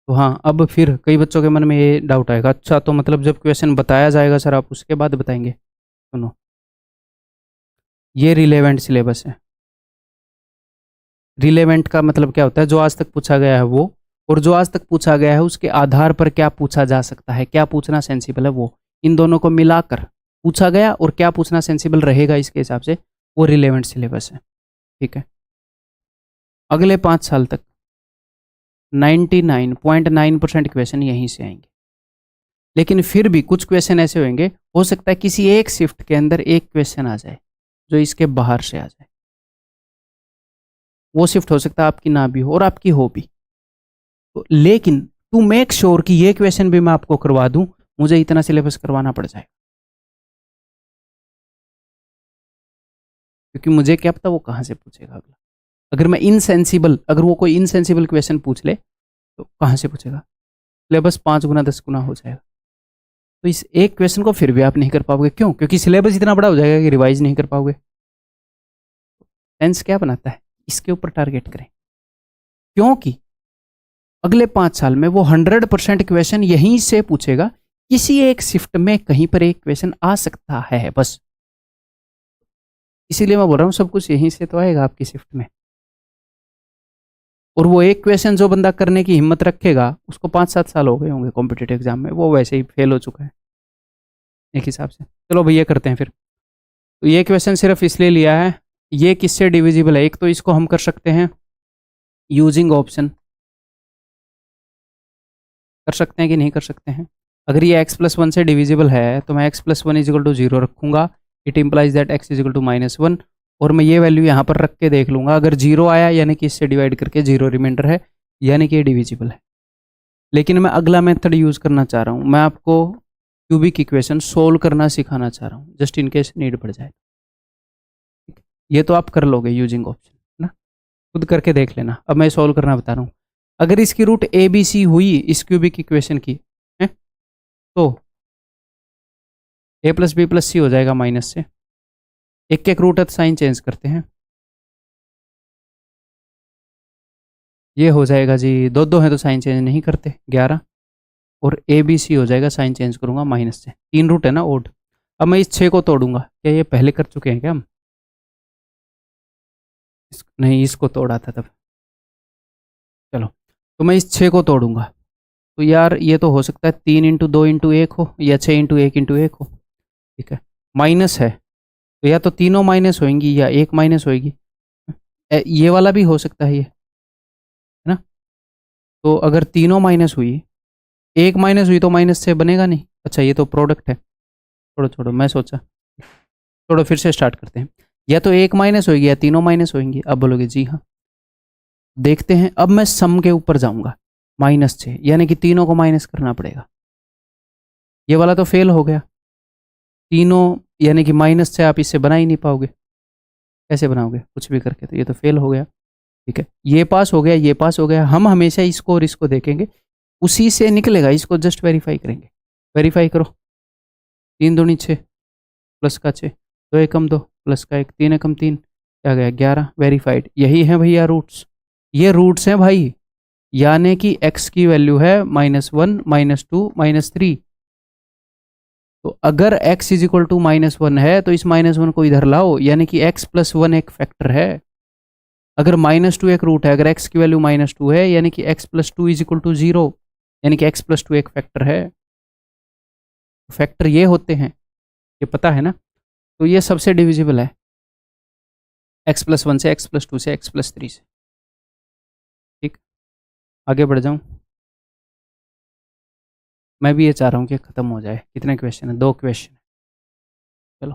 तो हाँ, अब फिर कई बच्चों के मन में ये डाउट आएगा, अच्छा तो मतलब जब क्वेश्चन बताया जाएगा सर आप उसके बाद बताएंगे? सुनो, ये रिलेवेंट सिलेबस है। रिलेवेंट का मतलब क्या होता है? जो आज तक पूछा गया है वो, और जो आज तक पूछा गया है उसके आधार पर क्या पूछा जा सकता है, क्या पूछना सेंसिबल है, वो इन दोनों को मिलाकर पूछा गया और क्या पूछना सेंसिबल रहेगा इसके हिसाब से, वो रिलेवेंट सिलेबस है। ठीक है, अगले 5 साल तक 99.9% क्वेश्चन यहीं से आएंगे। लेकिन फिर भी कुछ क्वेश्चन ऐसे होंगे, हो सकता है किसी एक शिफ्ट के अंदर एक क्वेश्चन आ जाए जो इसके बाहर से आ जाए। वो शिफ्ट हो सकता है आपकी ना भी हो और आपकी हो भी। तो लेकिन टू मेक श्योर कि ये क्वेश्चन भी मैं आपको करवा दूं, मुझे इतना सिलेबस करवाना पड़ जाए, क्योंकि मुझे क्या पता वो कहाँ से पूछेगा अगला। अगर मैं इनसेंसिबल, अगर वो कोई इनसेंसिबल क्वेश्चन पूछ ले तो कहाँ से पूछेगा, सिलेबस 5 गुना 10 गुना हो जाएगा। तो इस एक क्वेश्चन को फिर भी आप नहीं कर पाओगे, क्यों? क्योंकि सिलेबस इतना बड़ा हो जाएगा कि रिवाइज नहीं कर पाओगे। सेंस क्या बनाता है, इसके ऊपर टारगेट करें, क्योंकि अगले 5 साल में वो 100% क्वेश्चन यहीं से पूछेगा। किसी एक शिफ्ट में कहीं पर एक क्वेश्चन आ सकता है बस, इसीलिए मैं बोल रहा हूँ सब कुछ यहीं से तो आएगा आपकी शिफ्ट में। और वो एक क्वेश्चन जो बंदा करने की हिम्मत रखेगा, उसको 5-7 साल हो गए होंगे कॉम्पिटिटिव एग्जाम में, वो वैसे ही फेल हो चुका है एक हिसाब से। चलो भैया करते हैं फिर। तो ये क्वेश्चन सिर्फ इसलिए लिया है, ये किससे डिविजिबल है। एक तो इसको हम कर सकते हैं यूजिंग ऑप्शन, कर सकते हैं कि नहीं कर सकते हैं। अगर ये x+1 से डिविजिबल है तो मैं x+1 = 0 रखूंगा, इट इम्प्लाइज दैट x = -1, और मैं ये वैल्यू यहाँ पर रख के देख लूंगा। अगर 0 आया यानी कि इससे डिवाइड करके 0 रिमाइंडर है, यानी कि ये डिविजिबल है। लेकिन मैं अगला मेथड यूज़ करना चाह रहा हूँ, मैं आपको क्यूबिक इक्वेशन सोल्व करना सिखाना चाह रहा हूँ, जस्ट इन केस नीड पड़ जाए। ये तो आप कर लोगे यूजिंग ऑप्शन, है ना, खुद करके देख लेना। अब मैं सोल्व करना बता रहा हूँ। अगर इसकी रूट ABC हुई इस क्यूबिक इक्वेशन की है, तो A + B + C हो जाएगा माइनस से। एक एक रूट है तो साइन चेंज करते हैं। ये हो जाएगा जी, दो दो है तो साइन चेंज नहीं करते, 11, और ABC हो जाएगा, साइन चेंज करूंगा माइनस से। 3 रूट है ना ओड। अब मैं इस 6 को तोड़ूंगा, क्या ये पहले कर चुके हैं क्या हम? नहीं, इसको तोड़ा था तब। चलो, तो मैं इस 6 को तोड़ूंगा, तो यार ये तो हो सकता है 3 × 2 × 1 हो, या 6 × 1 × 1 हो। ठीक है, माइनस है तो या तो तीनों माइनस होंगी या एक माइनस होगी। ये वाला भी हो सकता है ये, है ना। तो अगर तीनों माइनस हुई, एक माइनस हुई तो माइनस से बनेगा नहीं। अच्छा, ये तो प्रोडक्ट है। छोड़ो छोड़ो, मैं सोचा, छोड़ो, फिर से स्टार्ट करते हैं। या तो एक माइनस होगी या तीनों माइनस होंगी। अब बोलोगे जी हाँ, देखते हैं। अब मैं सम के ऊपर जाऊंगा, -6, यानी कि तीनों को माइनस करना पड़ेगा। ये वाला तो फेल हो गया, तीनों यानी कि माइनस से आप इससे बना ही नहीं पाओगे। कैसे बनाओगे कुछ भी करके, तो ये तो फेल हो गया। ठीक है, ये पास हो गया, ये पास हो गया। हम हमेशा इसको और इसको देखेंगे, उसी से निकलेगा, इसको जस्ट वेरीफाई करेंगे। वेरीफाई करो, 3 दूनी 6 प्लस का 6, 2 एकम 2 प्लस का 1, 3 एकम 3, क्या गया 11, वेरीफाइड। यही है भैया रूट्स, ये रूट्स हैं भाई, यानी कि x की वैल्यू है -1, -2, -3। तो अगर x = -1 है तो इस -1 को इधर लाओ, यानी कि x+1 एक फैक्टर है। अगर -2 एक रूट है, अगर x की वैल्यू -2 है, यानी कि x+2 = 0, यानी कि x+2 एक फैक्टर है। फैक्टर ये होते हैं, ये पता है ना। तो ये सबसे डिविजिबल है, x+1 से, x+2 से, x+3 से। ठीक, आगे बढ़ जाऊं। मैं भी ये चाह रहा हूँ कि ख़त्म हो जाए। कितने क्वेश्चन है? 2 क्वेश्चन। चलो,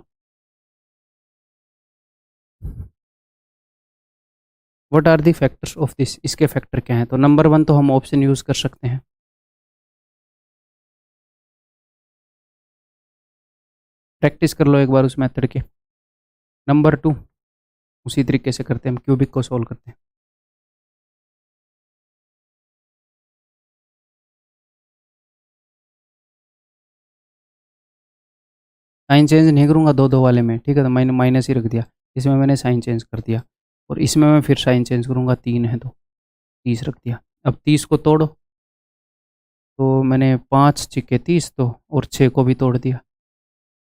what are the factors of this, इसके फैक्टर क्या हैं? तो नंबर 1 तो हम ऑप्शन यूज़ कर सकते हैं, प्रैक्टिस कर लो एक बार उस मेथड के। नंबर 2 उसी तरीके से करते हैं, हम क्यूबिक को सोल्व करते हैं। साइन चेंज नहीं करूँगा दो दो वाले में, ठीक है, तो मैंने माइनस ही रख दिया। इसमें मैंने साइन चेंज कर दिया, और इसमें मैं फिर साइन चेंज करूँगा, 3 है तो 30 रख दिया। अब 30 को तोड़ो, तो मैंने 5 छिक्के 30 तो, और 6 को भी तोड़ दिया।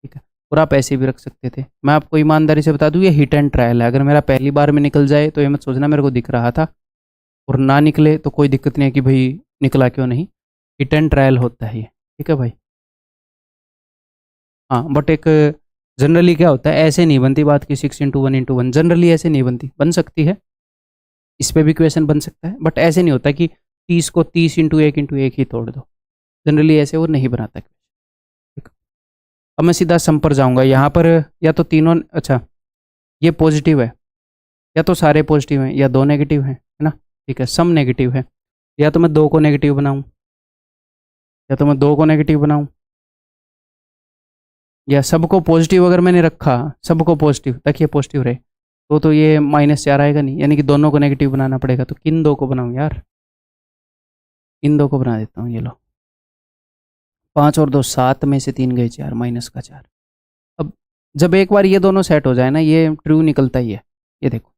ठीक है, और आप ऐसे भी रख सकते थे। मैं आपको ईमानदारी से बता दूं, ये हिट एंड ट्रायल है। अगर मेरा पहली बार में निकल जाए तो ये मत सोचना मेरे को दिख रहा था, और ना निकले तो कोई दिक्कत नहीं है कि भाई निकला क्यों नहीं। हिट एंड ट्रायल होता है ये, ठीक है भाई। हाँ, बट एक जनरली क्या होता है, ऐसे नहीं बनती बात कि 6 × 1 × 1, जनरली ऐसे नहीं बनती। बन सकती है, इस पर भी क्वेश्चन बन सकता है, बट ऐसे नहीं होता कि 30 को 30 इंटू एक ही तोड़ दो, जनरली ऐसे वो नहीं बनाता। ठीक। अब मैं सीधा सम पर जाऊंगा, यहाँ पर या तो तीनों, अच्छा ये पॉजिटिव है, या तो सारे पॉजिटिव हैं या दो नेगेटिव हैं, है ना। ठीक है, सम नेगेटिव है, या तो मैं दो को नेगेटिव बनाऊं, या तो मैं दो को नेगेटिव बनाऊं, या सबको पॉजिटिव अगर मैंने रखा, सबको पॉजिटिव ताकि ये पॉजिटिव रहे, तो ये -4 आएगा नहीं, यानी कि दोनों को नेगेटिव बनाना पड़ेगा। तो किन दो को बनाऊं यार, इन दो को बना देता हूँ, ये लो 5 और 2 7 में से 3 गए 4, -4। अब जब एक बार ये दोनों सेट हो जाए ना, ये ट्रू निकलता ही है। ये देखो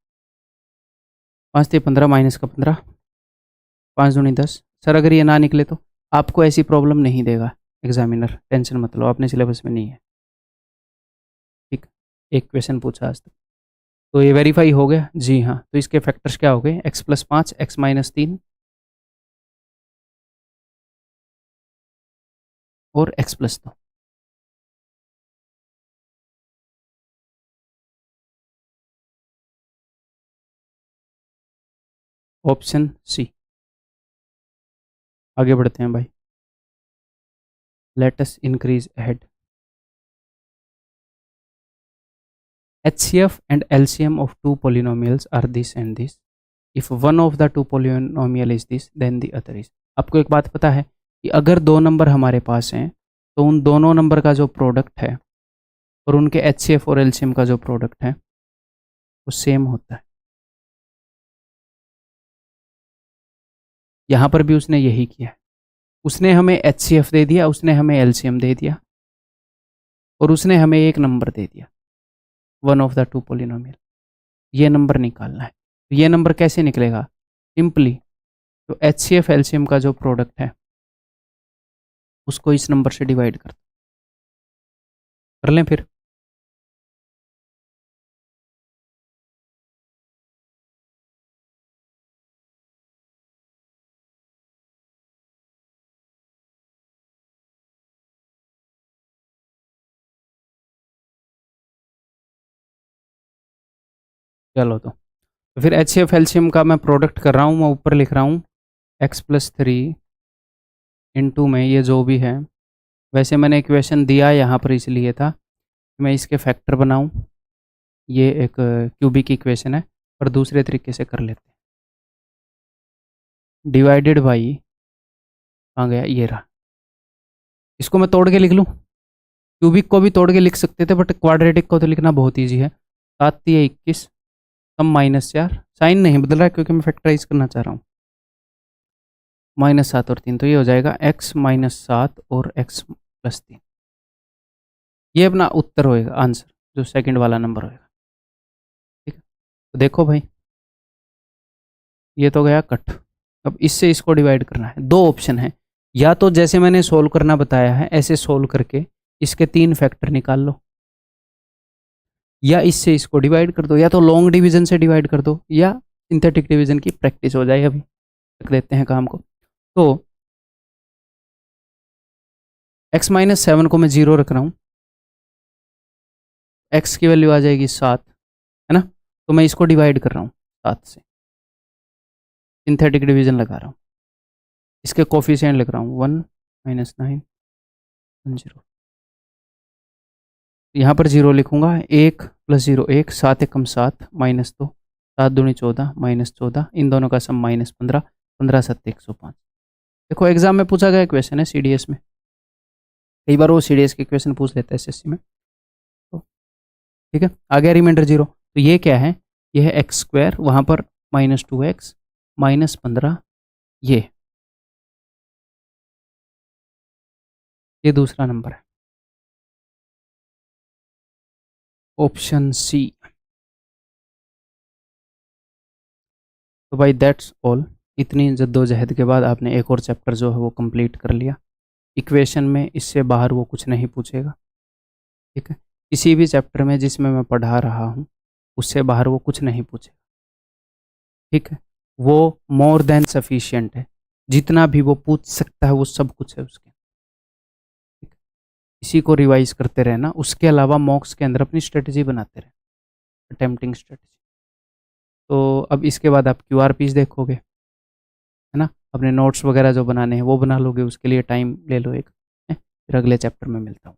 5 × 15 -15, 5 दूनी 10। सर अगर ये ना निकले तो आपको ऐसी प्रॉब्लम नहीं देगा एग्जामिनर, टेंशन मत लो, अपने सिलेबस में नहीं है। ठीक, एक क्वेश्चन पूछा आज तक। तो ये वेरीफाई हो गया जी हाँ। तो इसके फैक्टर्स क्या हो गए, x+5 x-3 और x+2। Option C. आगे बढ़ते हैं भाई, let us increase ahead. HCF and LCM of two polynomials are this and this. If one of the two polynomial is this, then the other is. आपको एक बात पता है कि अगर दो नंबर हमारे पास हैं तो उन दोनों नंबर का जो प्रोडक्ट है और उनके HCF और LCM का जो प्रोडक्ट है वो सेम होता है। यहाँ पर भी उसने यही किया है, उसने हमें HCF दे दिया, उसने हमें LCM दे दिया, और उसने हमें एक नंबर दे दिया, one of the two polynomial. ये नंबर निकालना है। ये नंबर कैसे निकलेगा, सिंपली तो HCF LCM का जो प्रोडक्ट है उसको इस नंबर से डिवाइड कर लें फिर। चलो तो फिर HCF LCM का मैं प्रोडक्ट कर रहा हूँ, मैं ऊपर लिख रहा हूँ x+3 इंटू में ये जो भी है, वैसे मैंने इक्वेशन दिया यहाँ पर इसलिए था कि मैं इसके फैक्टर बनाऊँ। ये एक क्यूबिक इक्वेशन है, पर दूसरे तरीके से कर लेते हैं। डिवाइडेड बाई, कहाँ गया, ये रहा। इसको मैं तोड़ के लिख लूँ, क्यूबिक को भी तोड़ के लिख सकते थे, बट क्वाड्रेटिक को तो लिखना बहुत ईजी है। 7 × 21, कम -4, साइन नहीं बदल रहा है क्योंकि मैं फैक्टराइज करना चाह रहा हूँ। -7 और 3, तो ये हो जाएगा x-7 और x+3। ये अपना उत्तर होएगा, आंसर जो सेकंड वाला नंबर होएगा। ठीक है, तो देखो भाई ये तो गया कट। अब इससे इसको डिवाइड करना है। दो ऑप्शन है, या तो जैसे मैंने सोल्व करना बताया है ऐसे सोल्व करके इसके 3 फैक्टर निकाल लो, या इससे इसको डिवाइड कर दो, या तो लॉन्ग डिवीजन से डिवाइड कर दो, या सिंथेटिक डिवीजन की प्रैक्टिस हो जाए। अभी रख देते हैं काम को। तो x-7 को मैं 0 रख रहा हूँ, x की वैल्यू आ जाएगी 7, है ना। तो मैं इसको डिवाइड कर रहा हूँ 7 से, सिंथेटिक डिवीजन लगा रहा हूँ, इसके कोफिशिएंट लिख रहा हूँ 1 -9 0। यहाँ पर 0 लिखूंगा, 1 + 0 1, 7 × 7 -2, 7 दूनी 14 -14, इन दोनों का सम -15, 15 × 7 105। देखो एग्जाम में पूछा गया क्वेश्चन है CDS में, कई बार वो CDS के क्वेश्चन पूछ लेता है SSC में। तो ठीक है, आ गया रिमाइंडर 0। तो ये क्या है, ये है x², वहाँ पर -2x -15, ये दूसरा नंबर है, ऑप्शन सी। तो भाई दैट्स ऑल। इतनी जद्दोजहद के बाद आपने एक और चैप्टर जो है वो कंप्लीट कर लिया। इक्वेशन में इससे बाहर वो कुछ नहीं पूछेगा। ठीक है, किसी भी चैप्टर में जिसमें मैं पढ़ा रहा हूँ उससे बाहर वो कुछ नहीं पूछेगा। ठीक है, वो मोर देन सफिशिएंट है, जितना भी वो पूछ सकता है वो सब कुछ है उसके। ठीक है, इसी को रिवाइज करते रहना, उसके अलावा मॉक्स के अंदर अपनी स्ट्रेटजी बनाते रहे, अटेम्प्टिंग स्ट्रेटजी। तो अब इसके बाद आप QR पीस देखोगे, है ना। अपने नोट्स वगैरह जो बनाने हैं वो बना लोगे, उसके लिए टाइम ले लो एक। फिर अगले चैप्टर में मिलता हूँ।